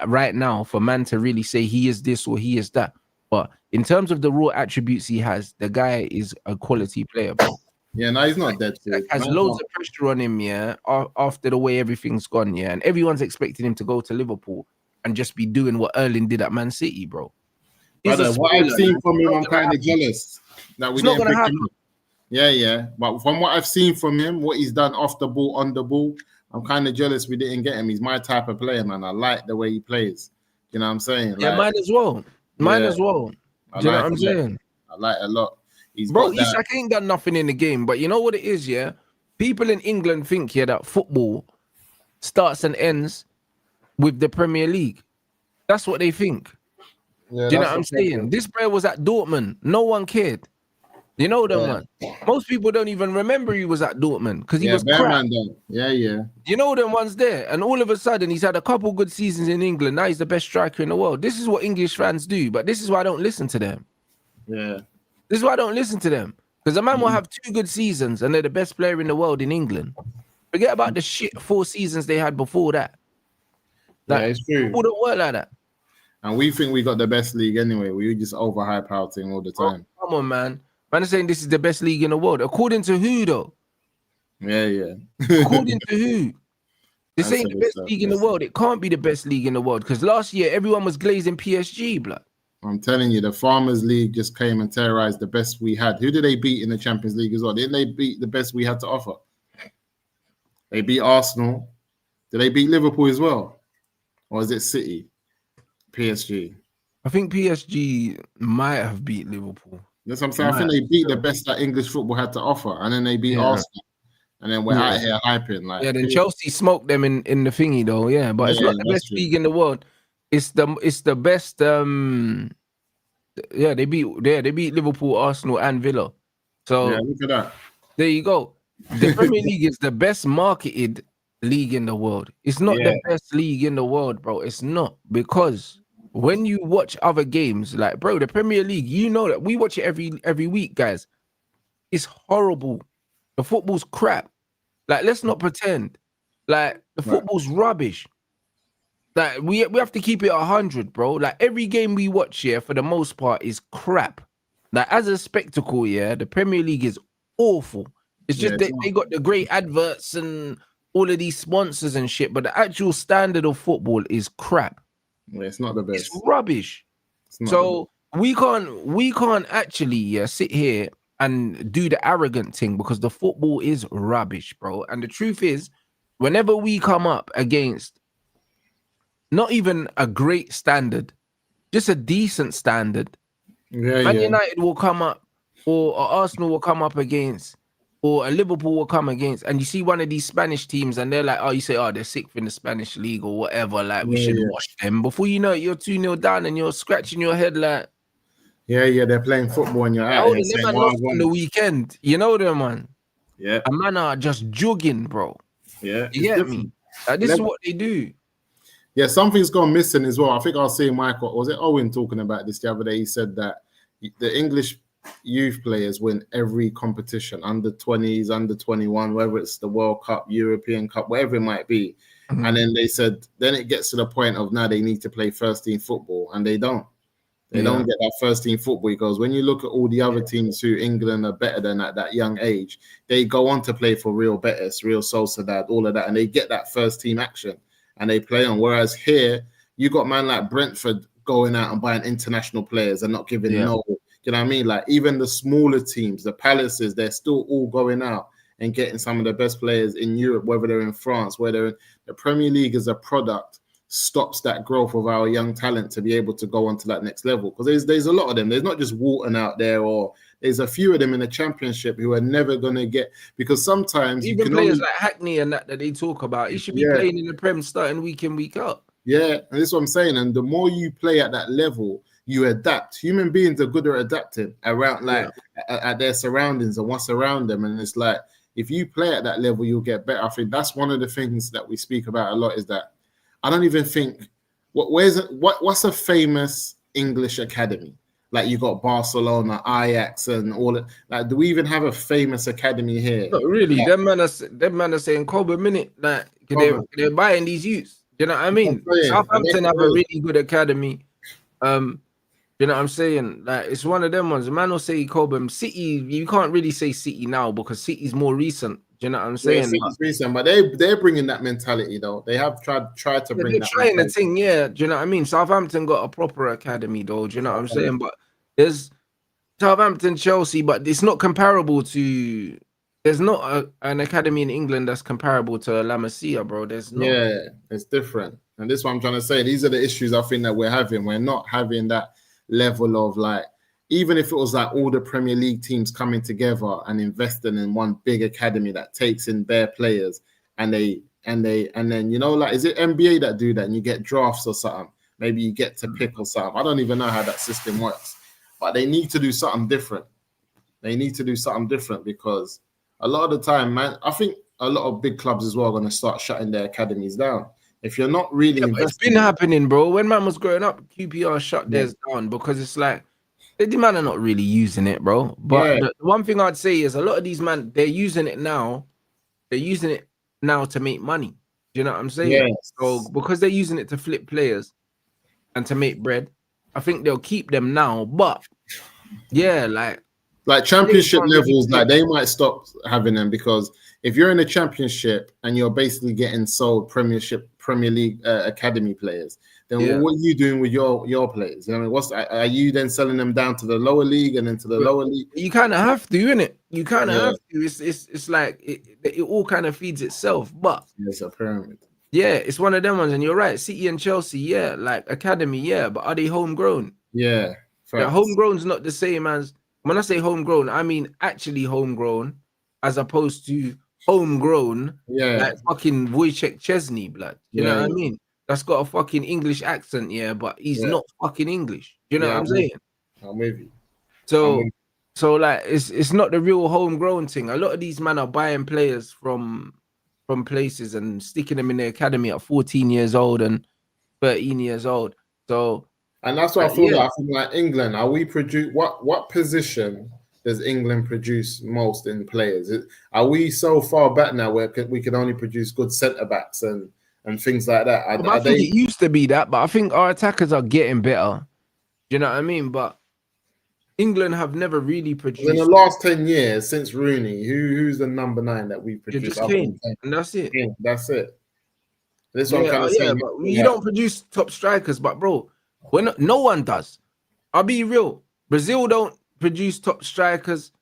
right now for man to really say he is this or he is that. But in terms of the raw attributes he has, the guy is a quality player, bro. Yeah, no, he's not dead too. Has loads of pressure on him, yeah, after the way everything's gone, yeah. And everyone's expecting him to go to Liverpool and just be doing what Erling did at Man City, bro. Brother, what I've seen from him, I'm kind of jealous that we didn't pick him up. Yeah. But from what I've seen from him, what he's done off the ball, on the ball, I'm kind of jealous we didn't get him. He's my type of player, man. I like the way he plays. You know what I'm saying? Yeah, mine as well. Mine as well. Do you know what I'm saying? I like it a lot. Bro, Isak ain't done nothing in the game, but you know what it is, yeah? People in England think, yeah, that football starts and ends with the Premier League. That's what they think. Yeah, do you know what I'm saying? This player was at Dortmund. No one cared. You know them, man. Most people don't even remember he was at Dortmund because he was crap. Yeah. You know them ones there. And all of a sudden, he's had a couple good seasons in England. Now he's the best striker in the world. This is what English fans do, but this is why I don't listen to them. Yeah. This is why I don't listen to them. Because a man will have 2 good seasons and they're the best player in the world in England. Forget about the shit 4 seasons they had before that. Like, it's true. People don't work like that. And we think we got the best league anyway. We just overhype our thing all the time. Oh, come on, man. Man is saying this is the best league in the world. According to who, though? Yeah. According to who? This ain't the best league in the world. It can't be the best league in the world because last year everyone was glazing PSG, blood. I'm telling you, the Farmers League just came and terrorized the best we had. Who did they beat in the Champions League as well? Didn't they beat the best we had to offer? They beat Arsenal. Did they beat Liverpool as well? Or is it City? PSG? I think PSG might have beat Liverpool. That's what I'm saying. I think they beat the best that English football had to offer. And then they beat Arsenal. And then we're out here hyping. Like, then Chelsea smoked them in the thingy, though. Yeah, but it's not the best league in the world. It's the best. They beat Liverpool, Arsenal, and Villa. So look at that. There you go. The Premier League is the best marketed league in the world. It's not the best league in the world, bro. It's not, because when you watch other games, like, bro, the Premier League, you know that we watch it every week, guys. It's horrible. The football's crap. Like, let's not pretend. Like, the football's rubbish. Like, we have to keep it 100, bro. Like, every game we watch here, for the most part, is crap. Like, as a spectacle, the Premier League is awful. It's just they got the great adverts and all of these sponsors and shit, but the actual standard of football is crap. Yeah, it's not the best. It's rubbish. So we can't actually sit here and do the arrogant thing because the football is rubbish, bro. And the truth is, whenever we come up against not even a great standard, just a decent standard, Man United will come up, or Arsenal will come up against, or a Liverpool will come against, and you see one of these Spanish teams and they're like, oh, you say, oh, they're 6th in the Spanish league or whatever, like, we should watch them. Before you know it, you're 2-0 down and you're scratching your head like... Yeah, they're playing football and you're out here saying, man lost on the weekend. You know them, man. Yeah. A man are just jogging, bro. Yeah. You get me? Like, this is what they do. Yeah, something's gone missing as well. I think I was seeing Michael, was it Owen talking about this the other day? He said that the English youth players win every competition, under 20s, under 21, whether it's the World Cup, European Cup, whatever it might be. Mm-hmm. And then they said, then it gets to the point of now they need to play first team football, and they don't. They don't get that first team football, because when you look at all the other teams who England are better than at that young age, they go on to play for Real Betis, Real Sociedad, all of that, and they get that first team action and they play on. Whereas here, you got man like Brentford going out and buying international players and not giving no, you know what I mean? Like, even the smaller teams, the Palaces, they're still all going out and getting some of the best players in Europe, whether they're in France, whether the Premier League is a product. stops that growth of our young talent to be able to go on to that next level. Because there's a lot of them. There's not just Wharton out there, or there's a few of them in the championship who are never going to get, because sometimes even players like Hackney and that they talk about, he should be playing in the Prem starting week in, week out. Yeah, and that's what I'm saying. And the more you play at that level, you adapt. Human beings are good at adapting around, like at their surroundings and what's around them. And it's like, if you play at that level, you'll get better. I think that's one of the things that we speak about a lot, is that I don't even think what's a famous English academy? Like, you got Barcelona, Ajax, and all that. Like, do we even have a famous academy here? Not really. Like, them man are saying Cobham minute. Like, they're buying these youths. You know what I mean? Southampton have a really good academy. You know what I'm saying? Like, it's one of them ones. The man will say Cobham. City, you can't really say City now because City's more recent. Do you know what I'm saying? City's recent, but they're bringing that mentality though. They have tried to bring that. They're trying the thing, yeah. Do you know what I mean? Southampton got a proper academy though. Do you know what I'm saying? But there's Southampton, Chelsea, but it's not comparable to. There's not an academy in England that's comparable to La Masia, bro. There's not. Yeah, it's different, and this is what I'm trying to say. These are the issues I think that we're having. We're not having that level of, like, even if it was like all the Premier League teams coming together and investing in one big academy that takes in their players, and then, you know, like, is it NBA that do that and you get drafts or something? Maybe you get to pick or something. I don't even know how that system works, but they need to do something different. They need to do something different, because a lot of the time, man, I think a lot of big clubs as well are going to start shutting their academies down. If you're not really investing, it's been happening, bro. When man was growing up, QPR shut theirs down because it's like the man are not really using it, bro. But the one thing I'd say is a lot of these man, they're using it now. They're using it now to make money. Do you know what I'm saying? Yes. So because they're using it to flip players and to make bread, I think they'll keep them now. But yeah, like championship levels, like, they might stop having them, because if you're in a championship and you're basically getting sold Premier League academy players, then what are you doing with your players? You know what I mean, are you then selling them down to the lower league and then to the lower league? You kind of have to, innit? You kind of have to. It's like it all kind of feeds itself. But it's a pyramid. Yeah, it's one of them ones, and you're right. City and Chelsea, like academy, but are they homegrown? Yeah, homegrown's not the same as, when I say homegrown, I mean actually homegrown, as opposed to homegrown, like fucking Wojciech Chesney, blood. You know what I mean? That's got a fucking English accent, but he's not fucking English. You know what I'm saying? I'm with you. So like, it's not the real homegrown thing. A lot of these men are buying players from places and sticking them in the academy at 14 years old and 13 years old. So, and that's what I feel like. I feel like England, are we produce what position does England produce most in players? Are we so far back now where we can only produce good centre backs and things like that? I think it used to be that, but I think our attackers are getting better. You know what I mean? But England have never really produced. In the last 10 years since Rooney, who's the number 9 that we produced? Just Kane, and that's it. Yeah, that's it. This is what I'm trying to say. But you don't produce top strikers, but bro, no one does. I'll be real. Brazil don't produce top strikers.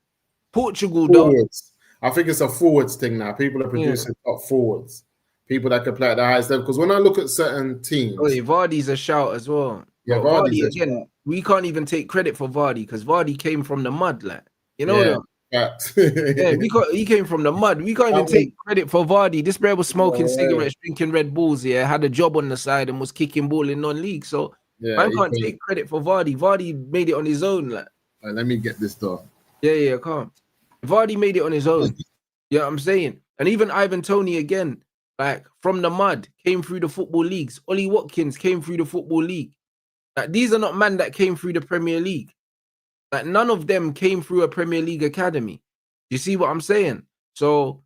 Portugal forwards. I think it's a forwards thing now. People are producing top forwards. People that can play at the highest level. Because when I look at certain teams, Vardy's a shout as well. Yeah, Vardy again. We can't even take credit for Vardy because Vardy came from the mud, like, you know. He came from the mud. We can't even take credit for Vardy. This bro was smoking cigarettes, drinking Red Bulls. Had a job on the side and was kicking ball in non-league. So man can't take credit for Vardy. Vardy made it on his own, like. Right, let me get this done. Yeah, calm. Vardy made it on his own. Yeah, I'm saying. And even Ivan Toney again, like, from the mud, came through the football leagues. Ollie Watkins came through the football league. Like, these are not men that came through the Premier League. Like, none of them came through a Premier League academy. You see what I'm saying? So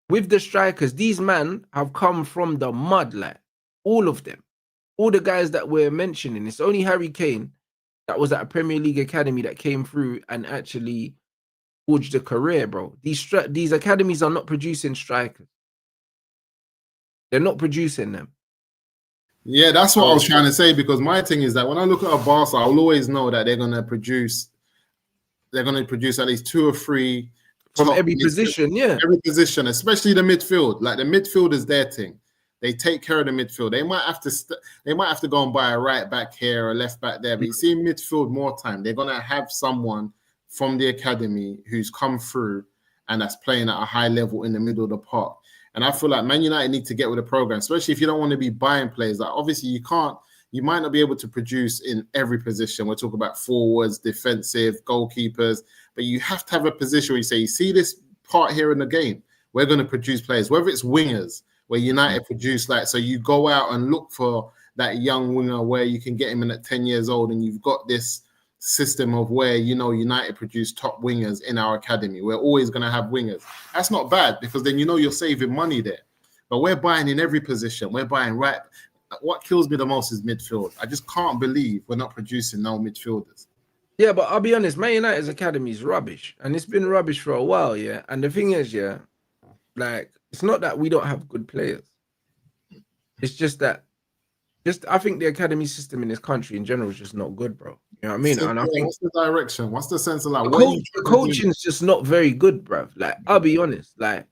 with the strikers, these men have come from the mud, like, all of them. All the guys that we're mentioning. It's only Harry Kane that was at a Premier League academy that came through and actually forged a career, bro. These academies are not producing strikers. They're not producing them. Yeah, that's what I was trying to say, because my thing is that when I look at a Barca, I'll always know that they're going to produce at least 2 or 3 from every position, every position, especially the midfield. Like, the midfield is their thing. They take care of the midfield. They might have to go and buy a right back here or a left back there. But you see in midfield more time, they're gonna have someone from the academy who's come through and that's playing at a high level in the middle of the park. And I feel like Man United need to get with the program, especially if you don't want to be buying players. Like obviously you might not be able to produce in every position. We're talking about forwards, defensive, goalkeepers, but you have to have a position where you say, you see this part here in the game, we're going to produce players, whether it's wingers, where United produce so you go out and look for that young winger where you can get him in at 10 years old, and you've got this system of where, United produce top wingers in our academy. We're always going to have wingers. That's not bad, because then you're saving money there. But we're buying in every position. We're buying right. What kills me the most is midfield. I just can't believe we're not producing no midfielders. Yeah, but I'll be honest, Man United's academy is rubbish, and it's been rubbish for a while, yeah. And the thing is, yeah, it's not that we don't have good players. It's just that, I think the academy system in this country in general is just not good, bro. You know what I mean? So, and I think what's the direction? What's the sense of the coaching's just not very good, bro. I'll be honest, a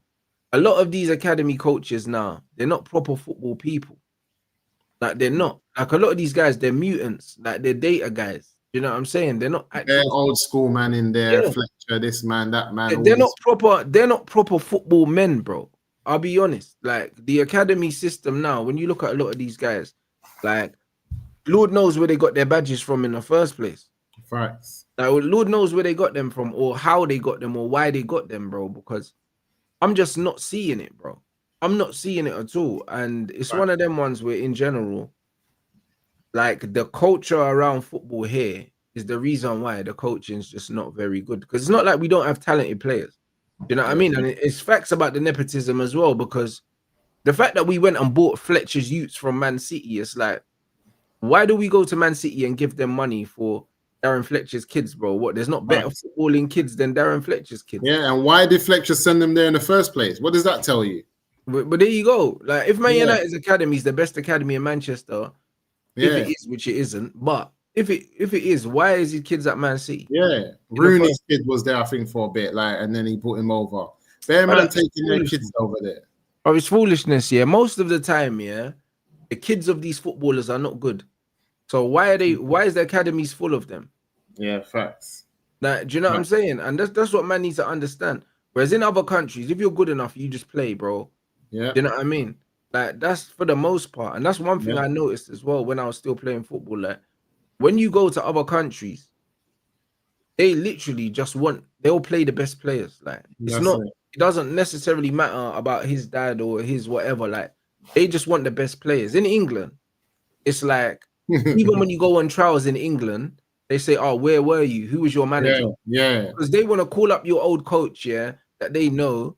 lot of these academy coaches now, they're not proper football people. They're not. A lot of these guys, they're mutants. They're data guys. You know what I'm saying? They're not actually. They're old school man in there, Fletcher, this man, that man. They're not proper. They're not proper football men, bro. I'll be honest. The academy system now, when you look at a lot of these guys, Lord knows where they got their badges from in the first place. Facts. Lord knows where they got them from, or how they got them, or why they got them, bro. Because I'm just not seeing it, bro. I'm not seeing it at all. And it's one of them ones where, in general, the culture around football here is the reason why the coaching is just not very good. Because it's not like we don't have talented players. You know what I mean? And it's facts about the nepotism as well, because the fact that we went and bought Fletcher's youths from Man City, it's why do we go to Man City and give them money for Darren Fletcher's kids, bro? What? There's not better footballing kids than Darren Fletcher's kids. Yeah, and why did Fletcher send them there in the first place? What does that tell you? But there you go. If Man United's academy is the best academy in Manchester, if it is, which it isn't, but if it is, why is his kids at Man City? Yeah, Rooney's kid was there, I think, for a bit, and then he brought him over. Bear man taking their kids over there. Oh, it's foolishness, yeah. Most of the time, yeah, the kids of these footballers are not good. So why is the academies full of them? Yeah, facts. Do you know what I'm saying? And that's what man needs to understand. Whereas in other countries, if you're good enough, you just play, bro. Yeah. You know what I mean? That's for the most part. And that's one thing I noticed as well when I was still playing football. When you go to other countries, they literally just they'll play the best players. It doesn't necessarily matter about his dad or his whatever. They just want the best players. In England, it's even when you go on trials in England, they say, "Oh, where were you? Who was your manager?" Yeah. Because they want to call up your old coach, that they know,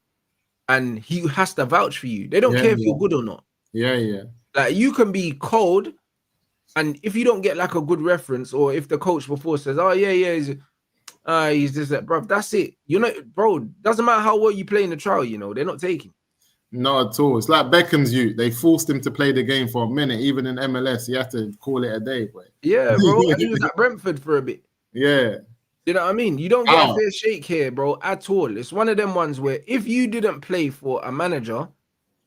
and he has to vouch for you. They don't care if you're good or not. Yeah. You can be cold, and if you don't get a good reference, or if the coach before says, "Oh yeah, he's just that, bro," that's it. Bro, doesn't matter how well you play in the trial. They're not taking. Not at all. It's like Beckham's youth. They forced him to play the game for a minute. Even in MLS, you have to call it a day. Boy. Yeah, bro. And he was at Brentford for a bit. Yeah. You know what I mean? You don't get a fair shake here, bro, at all. It's one of them ones where if you didn't play for a manager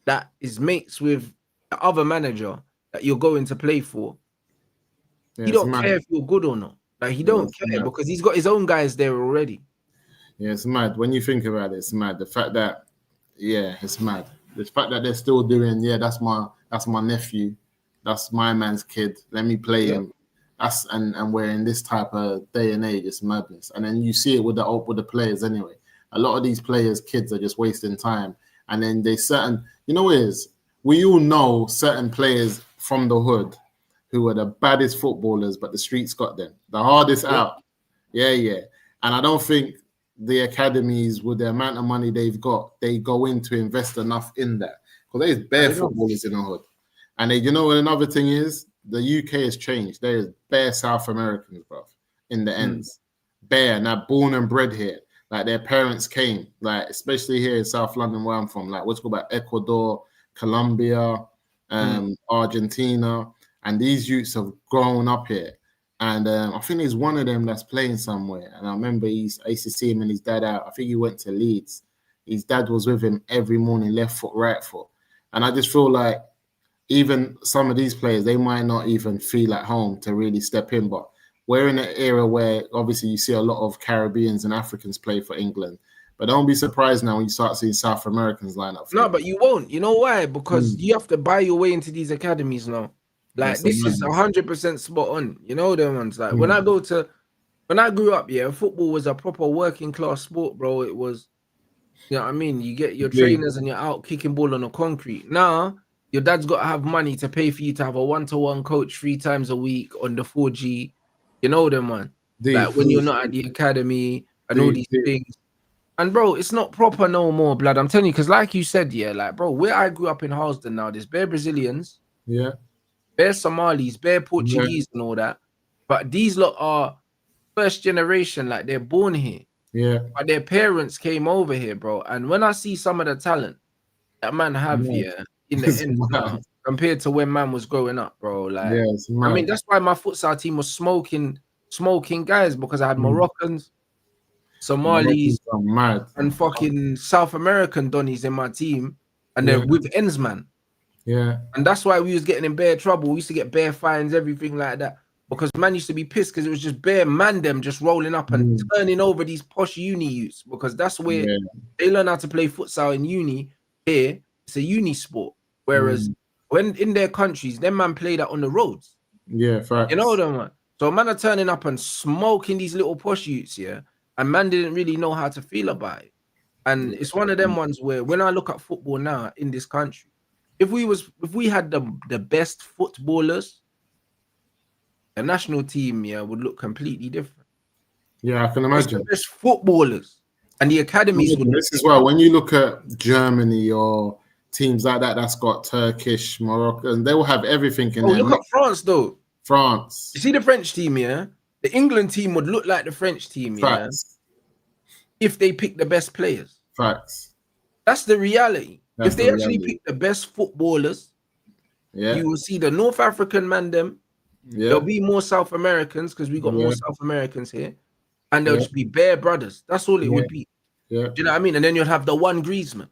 that is mates with the other manager that you're going to play for, he don't care if you're good or not. He don't care because he's got his own guys there already. Yeah, it's mad. When you think about it, it's mad. The fact that, it's mad. The fact that they're still doing, that's my nephew. That's my man's kid. Let me play him. And we're in this type of day and age. It's madness. And then you see it with the players anyway. A lot of these players' kids are just wasting time. And then we all know certain players from the hood who are the baddest footballers, but the streets got them. The hardest out. Yeah. And I don't think the academies, with the amount of money they've got, they go in to invest enough in that. Because there's bare footballers in the hood. And what another thing is? The UK has changed. There is bare South Americans, bro, in the ends. Bare, now born and bred here. Their parents came, especially here in South London where I'm from. What's called about Ecuador, Colombia, Argentina. And these youths have grown up here. And I think there's one of them that's playing somewhere. And I remember I used to see him and his dad out. I think he went to Leeds. His dad was with him every morning, left foot, right foot. And I just feel like even some of these players, they might not even feel at home to really step in. But we're in an era where obviously you see a lot of Caribbeans and Africans play for England. But don't be surprised now when you start seeing South Americans line up for No, but you won't. You know why? Because you have to buy your way into these academies now. Like, That's the this is madness. 100% spot on. You know them ones. Like, when I grew up, yeah, football was a proper working class sport, bro. It was, you know what I mean? You get your trainers and you're out kicking ball on the concrete. Now, your dad's got to have money to pay for you to have a one-to-one coach 3 times a week on the 4G. You know them, man. Like, when you're not at the academy and all these things. And bro, it's not proper no more, blood. I'm telling you, because like you said, yeah, like bro, where I grew up in Harlesden now, there's bare Brazilians, bare Somalis, bare Portuguese and all that. But these lot are first generation, like they're born here. Yeah. But their parents came over here, bro. And when I see some of the talent that man have here in the end now, compared to when man was growing up, bro. Like, I mean, that's why my futsal team was smoking guys, because I had Moroccans, Somalis, and fucking South American Donnies in my team, and then with ends, man. Yeah. And that's why we was getting in bare trouble. We used to get bare fines, everything like that. Because man used to be pissed because it was just bare man them just rolling up and turning over these posh uni youths, because that's where they learn how to play futsal in uni. Here, it's a uni sport. Whereas when in their countries, them man play that on the roads. Yeah, facts. You know them, man. So man are turning up and smoking these little posh youths here. And man didn't really know how to feel about it. And it's one of them ones where when I look at football now in this country, if we had the best footballers, the national team would look completely different. Yeah, I can imagine. It's the best footballers and the academies would. This is why when you look at Germany or teams like that, that's got Turkish, Moroccan, they will have everything in there. Look at France though. France. You see the French team, yeah? The England team would look like the French team, if they pick the best players. Facts. That's the reality. If they actually pick the best footballers, you will see the North African man them. There'll be more South Americans because we got more South Americans here. And there'll just be bare brothers. That's all it would be. Yeah. Do you know what I mean? And then you'd have the one Griezmann.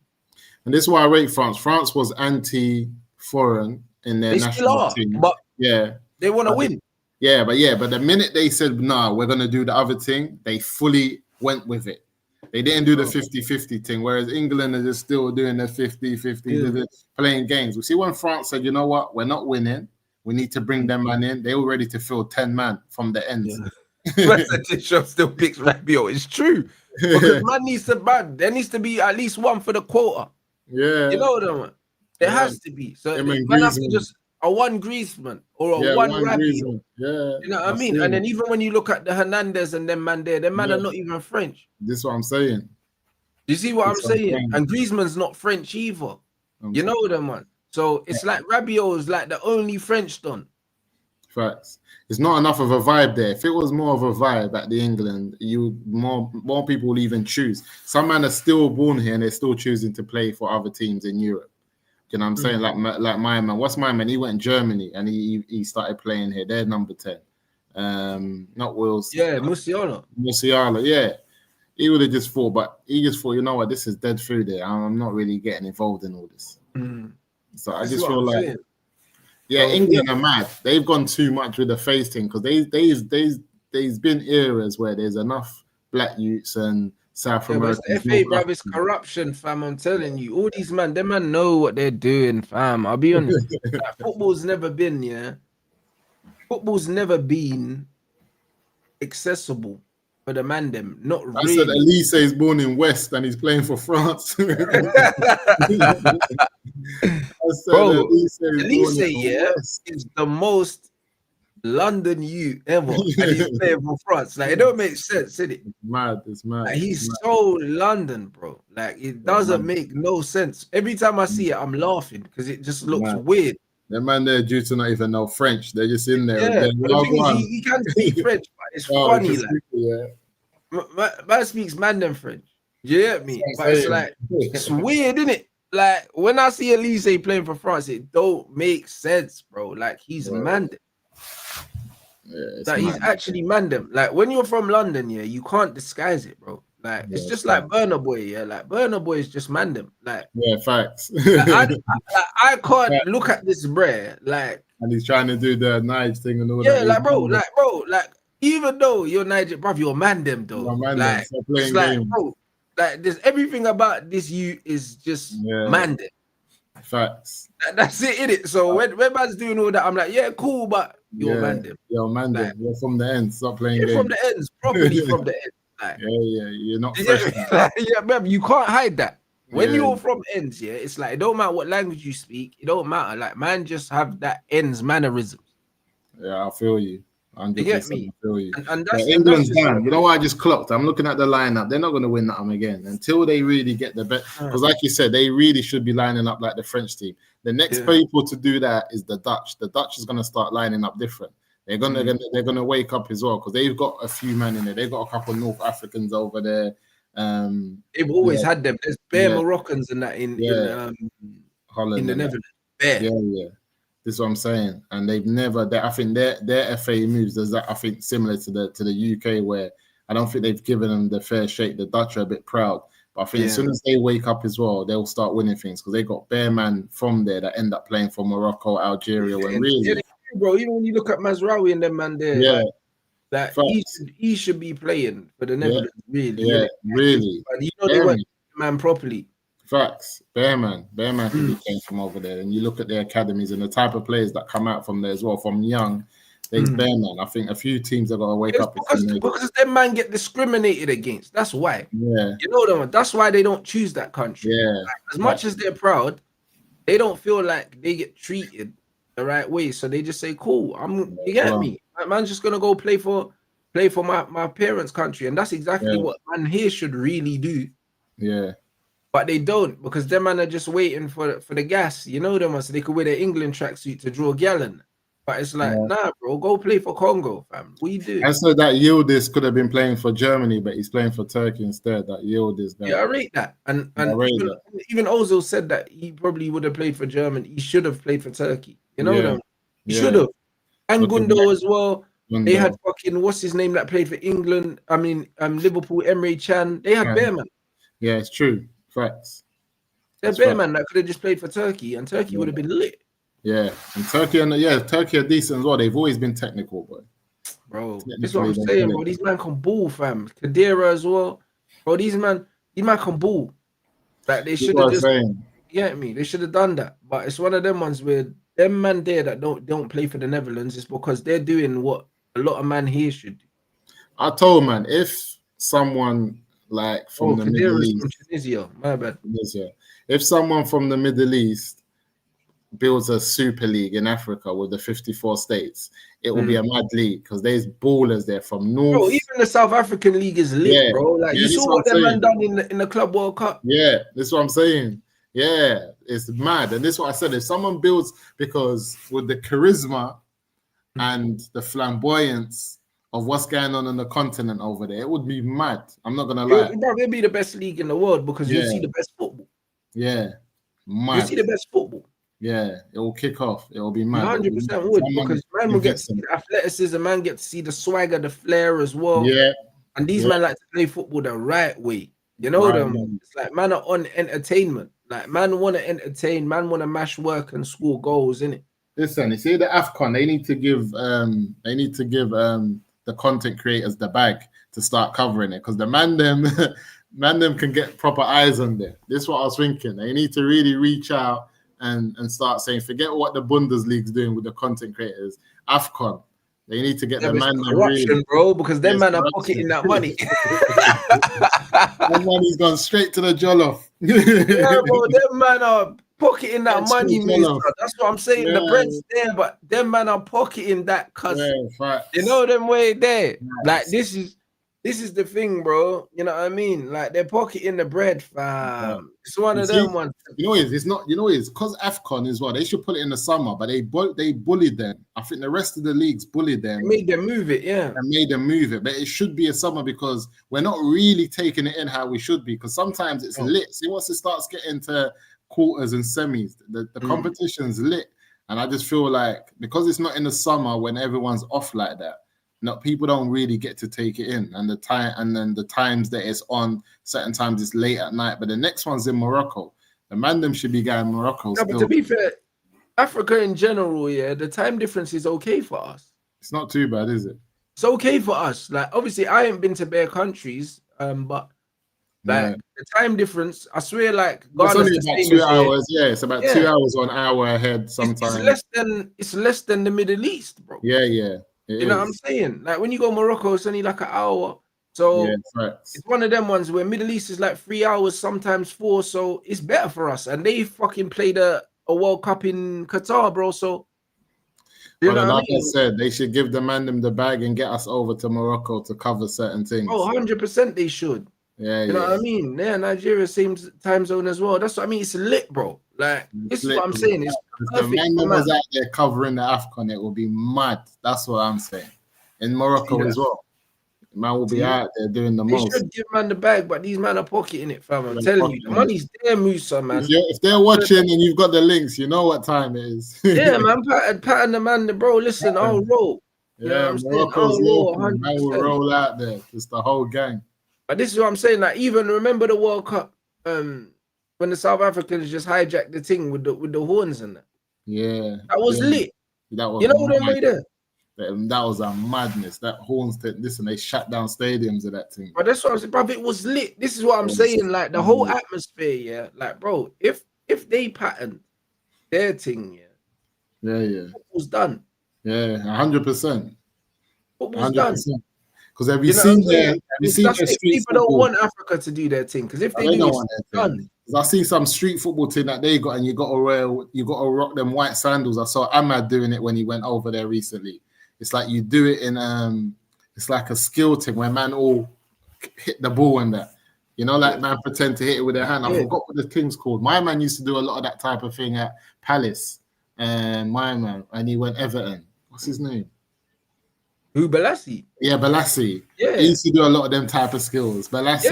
And this is why I rate France. France was anti-foreign in their national team. But they want to win. But the minute they said, nah, we're going to do the other thing, they fully went with it. They didn't do the 50-50 thing, whereas England are just still doing the 50-50, playing games. We see when France said, you know what, we're not winning. We need to bring them man in. They were ready to fill 10 man from the ends. Presentation still picks Rabiot. It's true. Because man needs to there needs to be at least one for the quota. Yeah. You know what I mean? There has to be. So man has to just a one Griezmann or a one Rabiot. Yeah. You know what I mean? And then even when you look at the Hernandez and them man there, them man are not even French. This is what I'm saying. You see what I'm saying? And Griezmann's not French either. You know them, man. So it's like Rabiot is like the only French done. Facts. It's not enough of a vibe there. If it was more of a vibe at the England, more people will even choose. Some men are still born here and they're still choosing to play for other teams in Europe. You know what I'm saying? Like my man. What's my man? He went to Germany and he started playing here. They're number 10. Not Wills. Yeah, Musiala. Yeah. He would have just thought, but he just thought, you know what, this is dead food there. I'm not really getting involved in all this. So I just feel like saying. England are mad. They've gone too much with the face thing because there's been eras where there's enough black youths and South American. The FA, bruv, it's corruption, fam. I'm telling you, all these man, them man know what they're doing, fam. I'll be honest. Like, football's never been accessible for the man them. Not really. I said Elise is born in West and he's playing for France. Bro, Elise is the most London youth ever, and he's playing for France. Like, it don't make sense, is it? It's mad. Like, he's so London, bro. Like, it doesn't make no sense. Every time I see it, I'm laughing because it just looks weird. The man there due to not even know French. They're just in there. Yeah, but the thing is, he can speak French, but it's funny. Like, man speaks Mandarin French. You get me? But it's like, it's weird, isn't it? Like, when I see Elise playing for France, it don't make sense, bro. Like, he's Mandarin. Like, he's actually Mandarin. Like, when you're from London, you can't disguise it, bro. Like it's just like Burner Boy, yeah. Like Burner Boy is just man them. Like facts. I can't look at this bro. Like, and he's trying to do the knives thing and all yeah, that. like bro, like even though you're Niger, bruv, you're man them though. Man like them. Stop playing it's like, games. bro, like there's everything about this you is just man them. Facts. That's it, innit? So when man's doing all that, I'm like, yeah, cool, but you're man them. You're man them. Like, you're from the end. Stop playing games. From the ends, properly from the end. Like, you're not fresh. Man, you can't hide that. When you're from ends, it's like it don't matter what language you speak, it don't matter. Like, man, just have that ends mannerisms. Yeah, I feel you. 100%. You get me? I feel you. And that's England's done. You know what I just clocked? I'm looking at the lineup. They're not going to win that again until they really get the bet. Because, like you said, they really should be lining up like the French team. The next people to do that is the Dutch. The Dutch is going to start lining up different. They're gonna wake up as well because they've got a few men in there. They've got a couple of North Africans over there. They've always had them. There's bare Moroccans and that in Holland, in the Netherlands. Yeah. This is what I'm saying. And they've never. I think their FA moves. There's that. I think similar to the UK where I don't think they've given them the fair shake. The Dutch are a bit proud, but I think as soon as they wake up as well, they'll start winning things because they got bare man from there that end up playing for Morocco, Algeria. When really, bro, even when you look at Mazraoui and them man there, like he should be playing for the Netherlands. Really, really. And you know they work man properly. Facts, bare man can be playing from over there. And you look at their academies and the type of players that come out from there as well, from young. There's bare man. I think a few teams are gonna wake up because them man get discriminated against. That's why. Yeah, you know them. That's why they don't choose that country. Yeah, like, as much as they're proud, they don't feel like they get treated the right way. So they just say, "Cool, you get me? My man's just gonna go play for my parents' country," and that's exactly what man here should really do. Yeah. But they don't because them man are just waiting for the gas, you know them, so they could wear their England tracksuit to draw a gallon. But it's like, nah, bro, go play for Congo, fam. What you do? I said that Yildiz could have been playing for Germany, but he's playing for Turkey instead. That Yildiz guy. Yeah, I rate that. And even Ozil said that he probably would have played for Germany. He should have played for Turkey. You know them. He should have. And Gundo as well. Gundo. They had fucking what's his name that played for England. I mean, Liverpool, Emre Can. They had bare man. Yeah, it's true. Facts. They're bare man that could have just played for Turkey, and Turkey would have been lit. Yeah, and Turkey are decent as well. They've always been technical, bro. That's what I'm saying, bro. These man can ball, fam. Kadira as well, bro. These man can ball. Like they should have just. Get me? They should have done that, but it's one of them ones where them man there that don't play for the Netherlands is because they're doing what a lot of man here should do. I told man if someone like from the Middle East, from Tunisia, my bad. Tunisia. If someone from the Middle East builds a super league in Africa with the 54 states, it will be a mad league because there's ballers there from North. Bro, even the South African league is lit, bro. Like you saw what that man done in the Club World Cup. Yeah, that's what I'm saying. Yeah, it's mad, and this is what I said. If someone builds, because with the charisma and the flamboyance of what's going on the continent over there, it would be mad. I'm not gonna lie. It'll be the best league in the world because you'll see the best football. Yeah, mad. You'll see the best football. Yeah, it will kick off. It will be mad. 100% would because man will get to see the athleticism, man get to see the swagger, the flair as well. Yeah, and these men like to play football the right way. You know them. It's like man are on entertainment. Like man want to entertain, man want to mash work and score goals, innit? Listen, you see the AFCON, they need to give the content creators the bag to start covering it because the man them can get proper eyes on there. This is what I was thinking. They need to really reach out and start saying, forget what the Bundesliga's doing with the content creators. AFCON, they need to get the man corruption, really, bro, because them man are pocketing that money. That money's gone straight to the jollof. Yeah, bro, them man are pocketing that money, mister. That's what I'm saying. The bread's there, but them man are pocketing that cuz you know them way there. Like this is the thing, bro. You know what I mean? Like they're pocketing the bread, fam. It's one of them ones. You know it's not. You know it's because AFCON as well. They should put it in the summer, but they bullied them. I think the rest of the leagues bullied them. They made them move it, and made them move it. But it should be a summer because we're not really taking it in how we should be. Because sometimes it's lit. See, once it starts getting to quarters and semis, the competition's lit. And I just feel like because it's not in the summer when everyone's off like that, not people don't really get to take it in, and the time, and then the times that it's on, certain times it's late at night. But the next one's in Morocco. The man them should be going Morocco. No, but to be fair, Africa in general, yeah, the time difference is okay for us. It's not too bad, is it? It's okay for us. Like, obviously, I ain't been to bare countries, but like the time difference, I swear, like, it's only about 2 hours. Yeah, it's about 2 hours or an hour ahead sometimes. It's less than the Middle East, bro. Yeah. You know what I'm saying? Like, when you go Morocco, it's only like an hour. So it's one of them ones where Middle East is like 3 hours, sometimes 4. So it's better for us. And they fucking played a World Cup in Qatar, bro. So you know what I mean? I said, they should give the man them the bag and get us over to Morocco to cover certain things. Oh, 100% they should. Yeah, you know what I mean? Yeah, Nigeria, same time zone as well. That's what I mean. It's lit, bro. Like, this is what I'm saying. It's if the man was out there covering the AFCON, it would be mad. That's what I'm saying. In Morocco as well. Man will be out there doing the most. They should give man the bag, but these man are pocketing it, fam. I'm telling you, the money's there, Musa, man. If they're watching and you've got the links, you know what time it is. Yeah, man. Patting the man, bro. Listen, I'll roll. You know what I'm saying? I'll roll. Man will roll out there. It's the whole gang. But this is what I'm saying. Like, even remember the World Cup, when the South Africans just hijacked the thing with the horns and that. Yeah, that was lit. That was, you know what I made there. That was a madness. That horns, listen, they shut down stadiums of that thing. But that's what I'm saying, bro. It was lit. This is what I'm saying. Like, the whole atmosphere, yeah. Like, bro, if they patterned their thing, yeah, football's done. Yeah, 100%. Football's done. Because have you seen their street people don't want Africa to do their thing. Because if they do, it's done. I see some street football team that they got, and you got to rock them white sandals. I saw Ahmad doing it when he went over there recently. It's like you do it in it's like a skill thing where man all hit the ball and that. You know, like man pretend to hit it with their hand. I forgot what the thing's called. My man used to do a lot of that type of thing at Palace. And my man, and he went Everton. What's his name? Who, Balassi? Yeah, Balassi. Yeah. He used to do a lot of them type of skills. Balassi.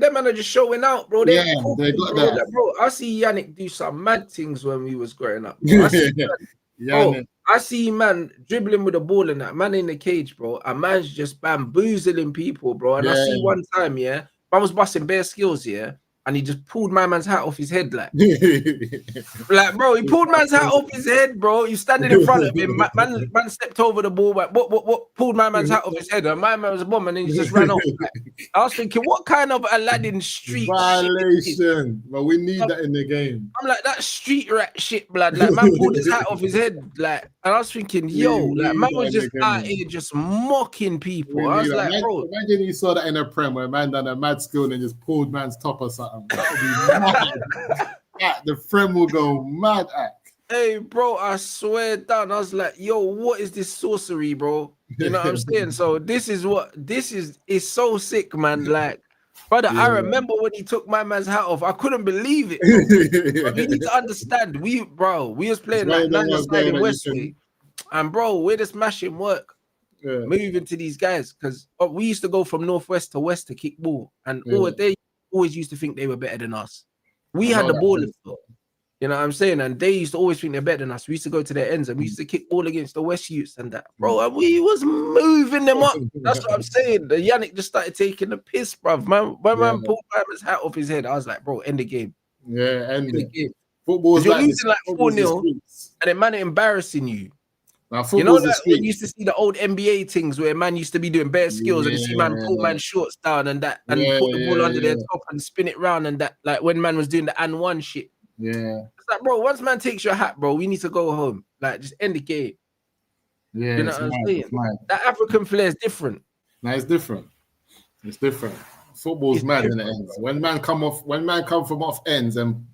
Them man are just showing out, bro. They got that. Like, bro, I see Yannick do some mad things when we was growing up. Bro. I see man dribbling with the ball and that man in the cage, bro. A man's just bamboozling people, bro. And I see one time, man was busting bare skills, and he just pulled my man's hat off his head, like, bro, he pulled man's hat off his head, bro. He's standing in front of him. Man stepped over the ball, like, what? Pulled my man's hat off his head, and my man was a bomb, and then he just ran off. Like, I was thinking, what kind of Aladdin street violation? But we need that in the game. I'm like, that street rat shit, blood. Like, man pulled his hat off his head, like, and I was thinking, yo, like, man was just out here just mocking people. I was like, bro, imagine you saw that in a prem where man done a mad skill and just pulled man's top or something. That would be mad. The friend will go mad at. Hey, bro, I swear down. I was like, yo, what is this sorcery, bro? You know what I'm saying? So this is it's so sick, man. Like, brother, I remember when he took my man's hat off. I couldn't believe it. Bro, you need to understand. We was playing like side in Westway, and bro, we're just smashing work. Moving to these guys because we used to go from northwest to west to kick ball, and they always used to think they were better than us. We had the ball, you know what I'm saying, and they used to always think they're better than us. We used to go to their ends and we used to kick ball against the West Youths and that, bro. And we was moving them up. That's what I'm saying. The Yannick just started taking the piss, bruv. Man, when man pulled his hat off his head, I was like, bro, end the game. Yeah, end the game. Football's you're losing like 4-0, and then man embarrassing you. Now, you know, like we used to see the old NBA things where man used to be doing bare skills and you see man pull man's shorts down and that and put the ball under their top and spin it round and that, like when man was doing the and one shit. Yeah. It's like, bro, once man takes your hat, bro, we need to go home. Like, just end the game. Yeah. You know what I'm saying? That African flair is different. No, it's different. It's different. Football's mad in the ends. When man come from off ends and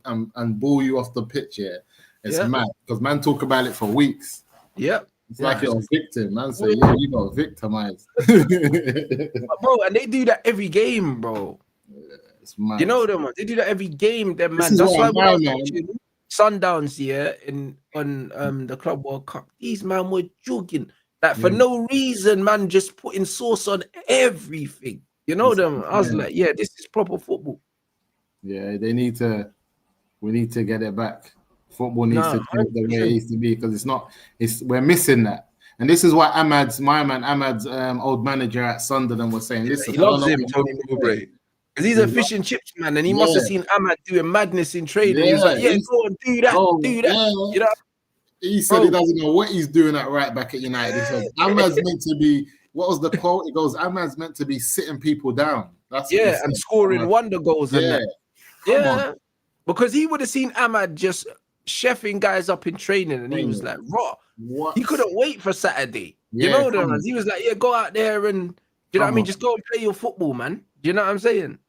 ball you off the pitch, it's mad. Because man talk about it for weeks. Yep. It's like you're a victim. Man say, yeah, you got victimized. Bro, and they do that every game, bro. Yeah, it's mad. You know them, they do that every game, them man. That's why when I was watching Sundowns on the Club World Cup, these man were jogging. Like for no reason, man, just putting sauce on everything. You know them. I was like, yeah, this is proper football. Yeah, we need to get it back. Football needs to change the way it used to be because we're missing that. And this is what Ahmad's old manager at Sunderland was saying. Listen, he loves him, Tony Mowbray. Because he's a fish and chips man, and he must have seen Ahmad doing madness in training. He was like, "Yeah, go on, do that, do that." Yeah. You know, he said he doesn't know what he's doing at right back at United. He says Ahmad's meant to be. What was the quote? He goes, "Ahmad's meant to be sitting people down." That's what and scoring wonder goals and that. Come on. Because he would have seen Ahmad just chefing guys up in training, and he was like, "Raw." What? He couldn't wait for Saturday. You know that? He was like, "Yeah, go out there and you know what I mean. Just go and play your football, man." Do you know what I'm saying?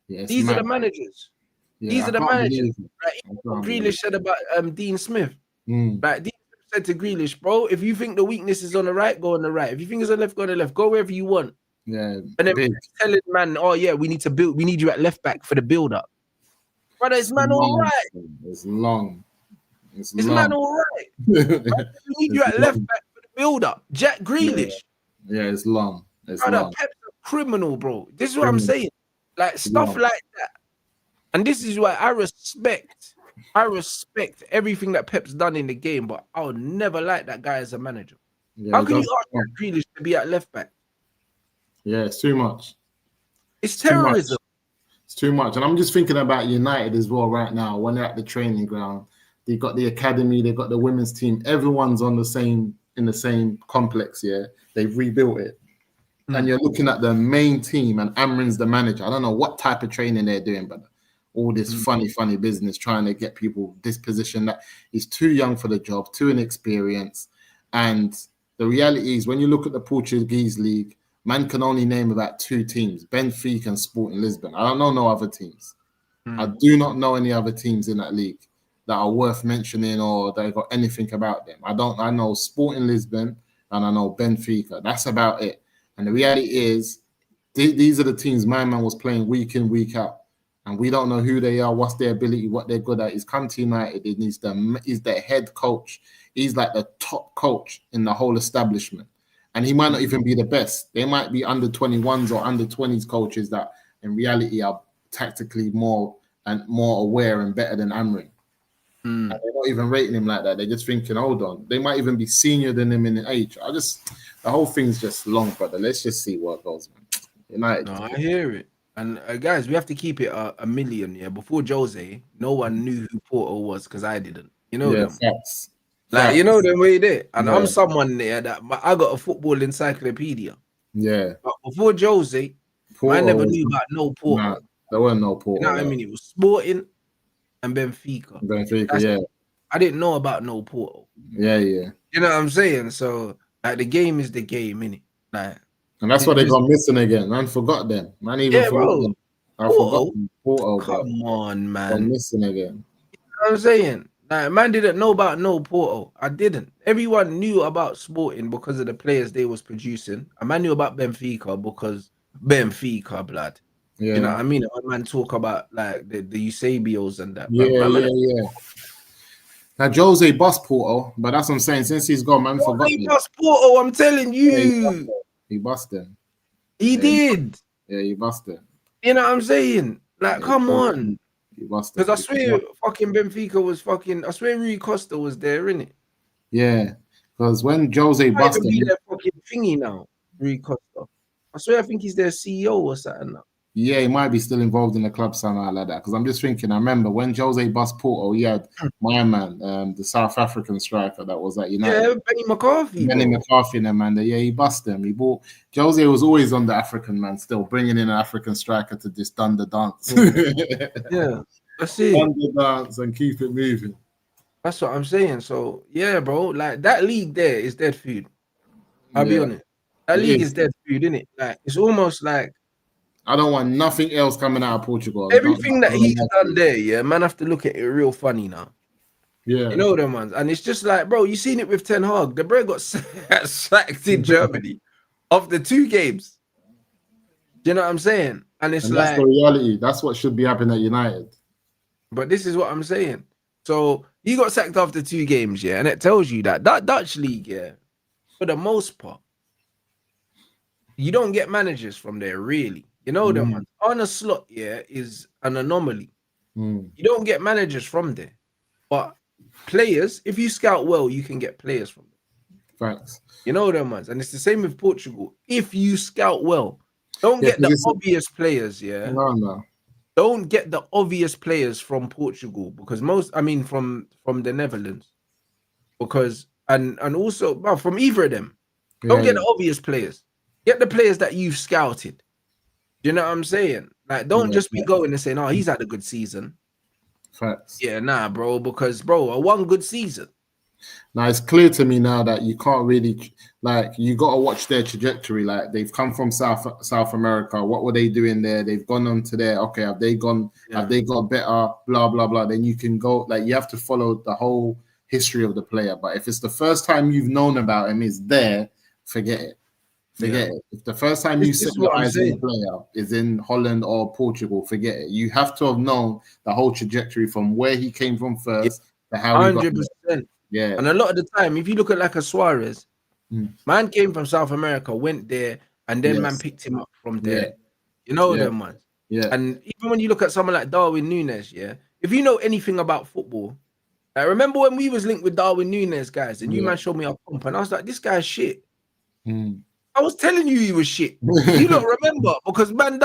Yeah, these are the managers. These are the managers. Like Grealish said about Dean Smith. Like Dean Smith said to Grealish, "Bro, if you think the weakness is on the right, go on the right. If you think it's on the left, go on the left. Go wherever you want." Yeah. And then telling man, "Oh yeah, we need you at left back for the build up." Brother, it's man all right. It's long. It's man all right. We need you at left back for the build up. Jack Grealish. Yeah, it's long. Brother, Pep's a criminal, bro. This is what I'm saying. Like stuff like that. And this is why I respect everything that Pep's done in the game, but I would never like that guy as a manager. Yeah, how can you ask Jack Grealish to be at left back? Yeah, it's too much. It's terrorism. It's too much. And I'm just thinking about United as well right now. When they're at the training ground, they've got the academy, they've got the women's team. Everyone's in the same complex. Yeah, they've rebuilt it. And you're looking at the main team, and Amrin's the manager. I don't know what type of training they're doing, but all this funny business trying to get people this position that he's too young for the job, too inexperienced. And the reality is, when you look at the Portuguese league, man can only name about 2 teams, Benfica and Sporting Lisbon. I don't know no other teams. I do not know any other teams in that league that are worth mentioning or that got anything about them. I know Sporting Lisbon and I know Benfica. That's about it. And the reality is, these are the teams my man was playing week in, week out. And we don't know who they are, what's their ability, what they're good at. He's come to United. He's the head coach. He's like the top coach in the whole establishment. And he might not even be the best. They might be under 21s or under 20s coaches that in reality are tactically more aware and better than Amrin. And they're not even rating him like that. They're just thinking, hold on. They might even be senior than him in age. The whole thing's just long, brother. Let's just see what goes, man. United. No, I hear it. And guys, we have to keep it a million. Yeah, before Jose, no one knew who Porto was because I didn't. You know them. Facts. Like you know them way there. And I'm someone there that I got a football encyclopedia. Yeah. But before Jose, I never knew about no Porto. Nah, there weren't no Porto. You know what I mean? It was Sporting and Benfica. I didn't know about no Porto. Yeah. You know what I'm saying? So like the game is the game, innit? Like, and that's what they got missing again. Man forgot them. Man even forgot them. I forgot them. Porto. Come on, man. They're missing again. You know what I'm saying? Like, man didn't know about no Porto. I didn't. Everyone knew about Sporting because of the players they was producing. A man knew about Benfica because Benfica, blood. Yeah. You know what I mean? When man talk about like the Eusebios and that. Yeah. Now Jose bust Porto, but that's what I'm saying. Since he's gone, man forgot. He bust Porto, I'm telling you. He bust them. He did. Yeah, he bust them. You know what I'm saying? Like, come on. He bust them. Because I swear fucking Benfica was fucking. I swear Rui Costa was there, innit? Yeah. Because when Jose busted him, their fucking thingy now, Rui Costa. I swear I think he's their CEO or something now. Yeah, he might be still involved in the club somehow like that. Because I'm just thinking, I remember when Jose bust Porto, he had my man, the South African striker that was at United. Yeah, Benny McCarthy. Man. Yeah, he bust them. He bought. Jose was always on the African man, still bringing in an African striker to just done the dance. Yeah, that's it. Done the dance and keep it moving. That's what I'm saying. So yeah, bro, like that league there is dead food. I'll be honest. That league is dead food, isn't it? Like it's almost like. I don't want nothing else coming out of Portugal. Everything that he's done there, yeah, man, have to look at it real funny now. Yeah, you know them ones, and it's just like, bro, you seen it with Ten Hag. The bro got sacked in Germany after 2 games. Do you know what I'm saying? And it's that's the reality. That's what should be happening at United. But this is what I'm saying. So he got sacked after 2 games, yeah, and it tells you that Dutch league, yeah, for the most part, you don't get managers from there, really. You know them ones. Arne Slot, yeah, is an anomaly. You don't get managers from there. But players, if you scout well, you can get players from there. Facts. You know them ones. And it's the same with Portugal. If you scout well, don't Yeah, get the obvious players, yeah? No. Don't get the obvious players from Portugal because from the Netherlands. Because and also from either of them. Don't get the obvious players. Get the players that you've scouted. You know what I'm saying? Like, don't just be going and saying, "Oh, he's had a good season." Facts. Yeah, nah, bro. Because a one good season. Now it's clear to me now that you can't really you got to watch their trajectory. Like they've come from South America. What were they doing there? They've gone on to there. Okay, have they gone? Yeah. Have they got better? Blah blah blah. Then you can go. Like you have to follow the whole history of the player. But if it's the first time you've known about him is there, forget it. Forget it. If the first time you set your eyes on the player is in Holland or Portugal, forget it. You have to have known the whole trajectory from where he came from first to how he got 100%. Yeah. And a lot of the time, if you look at like a Suarez, man came from South America, went there, and then man picked him up from there. You know them ones. Yeah. And even when you look at someone like Darwin Núñez, if you know anything about football, I remember when we was linked with Darwin Núñez, guys, and you man showed me a pump, and I was like, this guy's shit. I was telling you he was shit. You don't remember because man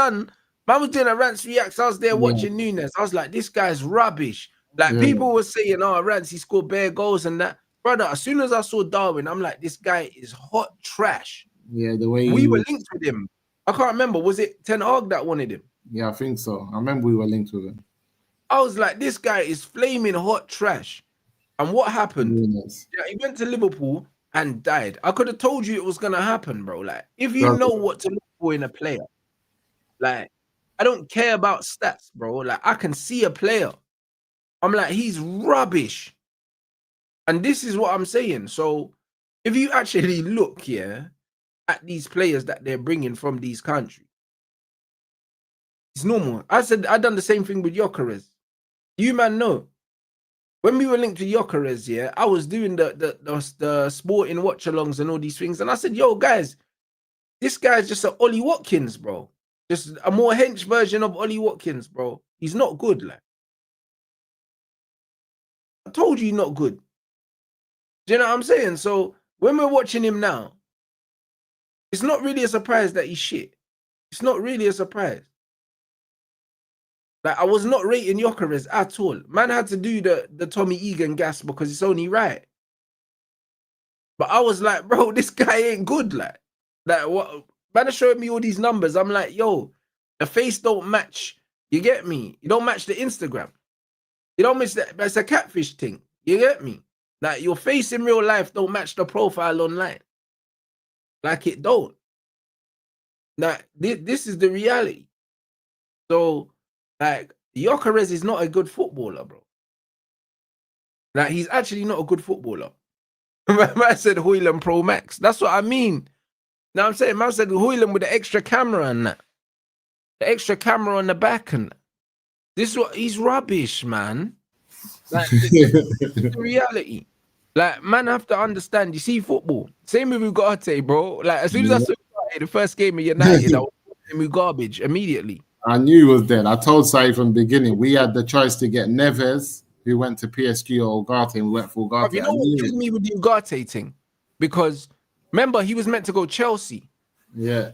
was doing a Rants reacts. I was there watching Núñez. I was like, this guy's rubbish. Like people were saying, oh, Rants, he scored bare goals and that. Brother, as soon as I saw Darwin, I'm like, this guy is hot trash. Yeah, the way we were linked with him. I can't remember. Was it Ten Hag that wanted him? Yeah, I think so. I remember we were linked with him. I was like, this guy is flaming hot trash. And what happened? Yeah, he went to Liverpool and died. I could have told you it was gonna happen, bro. Like, if you know what to look for in a player, like, I don't care about stats, bro. Like, I can see a player. I'm like, he's rubbish. And this is what I'm saying. So, if you actually look, at these players that they're bringing from these countries, it's normal. I done the same thing with Gyökeres. You man know. When we were linked to Gyökeres, I was doing the sporting watch-alongs and all these things. And I said, yo, guys, this guy's just an Ollie Watkins, bro. Just a more hench version of Ollie Watkins, bro. He's not good, like. I told you he's not good. Do you know what I'm saying? So when we're watching him now, it's not really a surprise that he's shit. It's not really a surprise. Like, I was not rating Gyökeres at all. Man had to do the Tommy Egan gas because it's only right. But I was like, bro, this guy ain't good. Like what? Man showed me all these numbers. I'm like, yo, the face don't match. You get me? You don't match the Instagram. You don't match that. It's a catfish thing. You get me? Like, your face in real life don't match the profile online. Like, it don't. Like, this is the reality. So, like, Gyökeres is not a good footballer, bro. Like, he's actually not a good footballer. Man said Højlund Pro Max. That's what I mean. Now I'm saying, man said Højlund with the extra camera and that. The extra camera on the back and that. This is what, he's rubbish, man. Like, this is the reality. Like, man have to understand, you see football. Same with Ugarte, bro. Like, as soon as I saw Ugarte, the first game of United, I was with garbage immediately. I knew he was dead. I told Saeed from the beginning, we had the choice to get Neves, who went to PSG, or Ugarte, and we went for Ugarte. You know what killed me with the Ugarte thing? Because, remember, he was meant to go Chelsea. Yeah,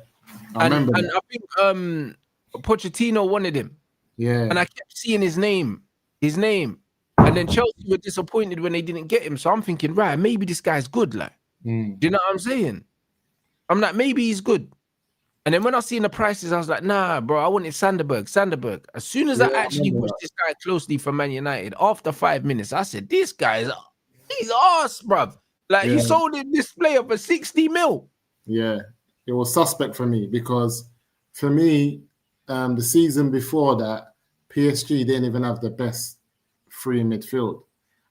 I remember. And I think Pochettino wanted him. Yeah. And I kept seeing his name. And then Chelsea were disappointed when they didn't get him. So I'm thinking, right, maybe this guy's good. Like, do you know what I'm saying? I'm like, maybe he's good. And then when I seen the prices, I was like, nah, bro, I wanted Sanderberg. As soon as I actually watched this guy closely for Man United, after 5 minutes, I said, this guy's, he's arse, bruv. Like, he sold him this player for 60 mil. Yeah, it was suspect for me because for me, the season before that, PSG didn't even have the best free midfield,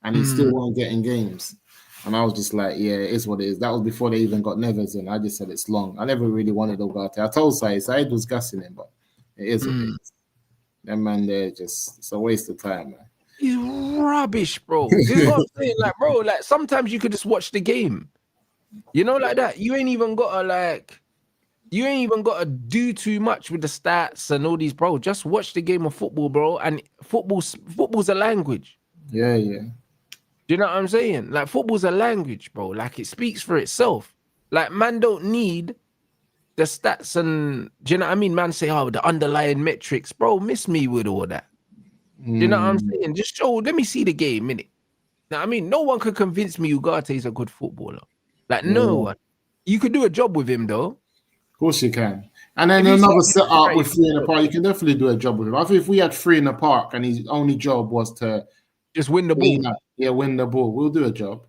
and he still weren't getting games. And I was just like, yeah, it is what it is. That was before they even got Neves in. I just said it's long. I never really wanted Ugarte. I told Saeed was gassing him, but it is what it is. That man there, it's a waste of time, man. He's rubbish, bro. This is what I'm saying. Like, bro, like, sometimes you could just watch the game. You know, like that. You ain't even gotta do too much with the stats and all these, bro. Just watch the game of football, bro. And football's a language. Yeah. Do you know what I'm saying? Like, football's a language, bro. Like, it speaks for itself. Like, man don't need the stats and, do you know what I mean? Man say, oh, the underlying metrics. Bro, miss me with all that. Do you know what I'm saying? Just show, let me see the game, innit? Now, I mean, no one could convince me Ugarte is a good footballer. Like, no one. You could do a job with him, though. Of course you can. And then another setup with 3 in the park, you can definitely do a job with him. I think if we had 3 in the park and his only job was to just win the ball. Yeah, win the ball. We'll do a job.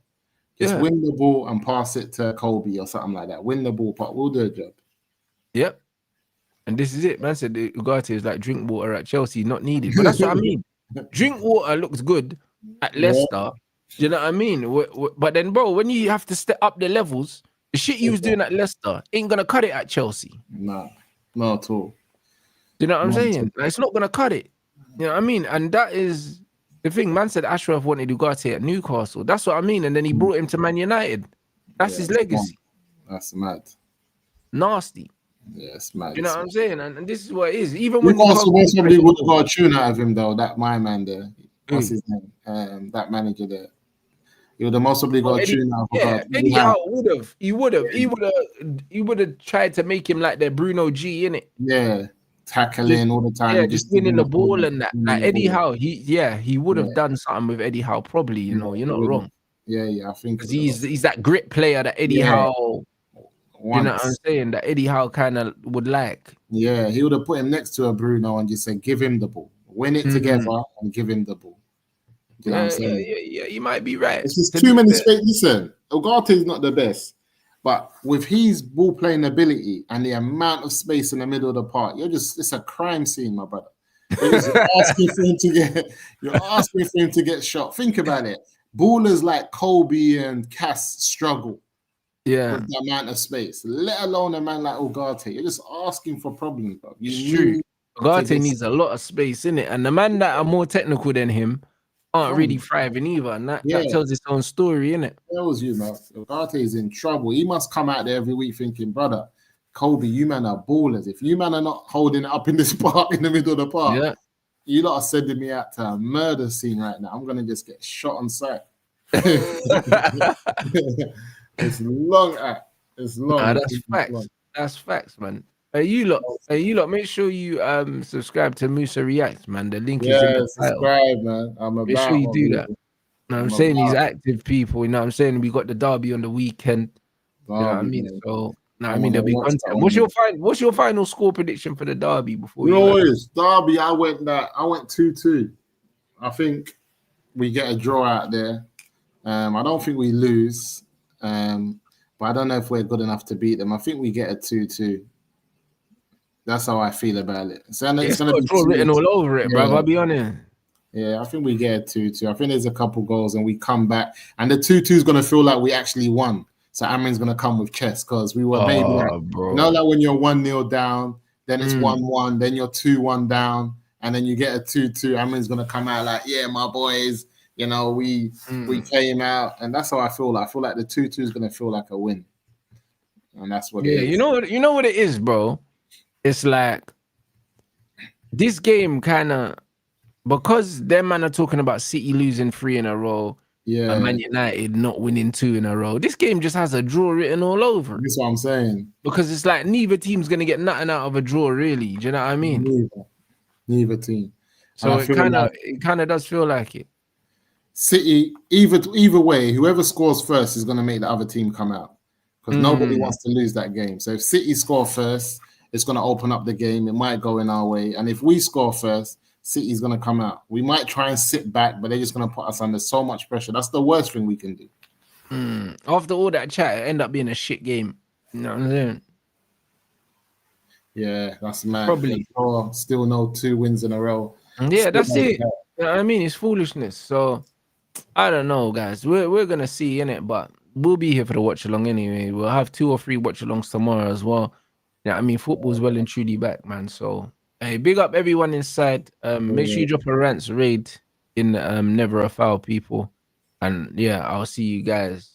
Just win the ball and pass it to Kobe or something like that. Win the ball, but we'll do a job. Yep. And this is it. Man said Ugarte is like drink water at Chelsea, not needed. But that's what I mean. Drink water looks good at Leicester. Do you know what I mean? But then, bro, when you have to step up the levels, the shit you was doing at Leicester ain't gonna cut it at Chelsea. Nah, not at all. Do you know what I'm saying? Like, it's not gonna cut it. You know what I mean? And that is the thing. Man said Ashraf wanted Ugarte at Newcastle. That's what I mean. And then he brought him to Man United. That's his legacy. That's mad. Nasty. Yeah, it's mad. You know what I'm saying? And this is what it is. Even when somebody would have got a tune out of him, though. That my man there. What's his name? That manager there. He would have most probably got a tune out of him. Eddie Howe would have. He would have tried to make him like their Bruno G, innit? Yeah. Tackling all the time. Yeah, just winning the ball and that. Like Eddie Howe, he would have done something with Eddie Howe, probably, you know, you're not wrong. Yeah, I think because he's that grit player that Eddie Howe. You know what I'm saying? That Eddie Howe kind of would like. Yeah, he would have put him next to a Bruno and just said, give him the ball. Win it together and give him the ball. You know what I'm saying? Yeah, you might be right. It's just too many space. Listen, Ugarte is not the best, but with his ball playing ability and the amount of space in the middle of the park, it's a crime scene, my brother. You're just asking for him to get shot. Think about it. Ballers like Kobe and Cass struggle. Yeah, with the amount of space, let alone a man like Ugarte. You're just asking for problems, bro. It's true. Ugarte needs a lot of space, innit? And the man that are more technical than him aren't really thriving either. And that tells its own story, innit? Tells you, man. Ugarte is in trouble. He must come out there every week thinking, brother, Kobe, you man are ballers. If you man are not holding it up in this park, in the middle of the park, you lot are sending me out to a murder scene right now. I'm going to just get shot on sight. It's long. It's long. That's facts. Long. That's facts, man. You lot, make sure you subscribe to Musa Reacts, man. The link is in the title. Subscribe, man. Make sure you do that. I'm saying these active people, you know what I'm saying? We got the derby on the weekend. You know what I mean? Man. So there'll be content. What's your final score prediction for the derby before you know derby? I went 2-2. I think we get a draw out there. I don't think we lose. But I don't know if we're good enough to beat them. I think we get a 2-2. That's how I feel about it. So it's going to be draw written all over it, bro. I'll be honest. Yeah, I think we get a 2-2. I think there's a couple goals and we come back. And the 2-2 is going to feel like we actually won. So Amrin's going to come with chest because we were maybe like when you're 1-0 down, then it's 1-1, then you're 2-1 down, and then you get a 2-2. Amrin's going to come out like, yeah, my boys. You know, we came out, and that's how I feel. I feel like the 2-2 is going to feel like a win, and that's what. Yeah, you know what it is, bro. It's like this game kind of because them man are talking about City losing 3 in a row, and Man United not winning 2 in a row. This game just has a draw written all over. That's what I'm saying. Because it's like neither team's going to get nothing out of a draw, really. Do you know what I mean? Neither team. So it kind of does feel like it. City, either way, whoever scores first is going to make the other team come out because nobody wants to lose that game. So if City score first, it's going to open up the game. It might go in our way. And if we score first, City's going to come out. We might try and sit back, but they're just going to put us under so much pressure. That's the worst thing we can do. After all that chat, it end up being a shit game. You know what I'm saying? Yeah, that's mad. Probably. Still no 2 wins in a row. Yeah, that's it. You know what I mean? It's foolishness. So I don't know, guys. We're gonna see in it, but we'll be here for the watch along anyway. We'll have 2 or 3 watch alongs tomorrow as well. Yeah, I mean, football's well and truly back, man. So hey, big up everyone inside. Make sure you drop a Rants raid in Never a Foul, people. And yeah, I'll see you guys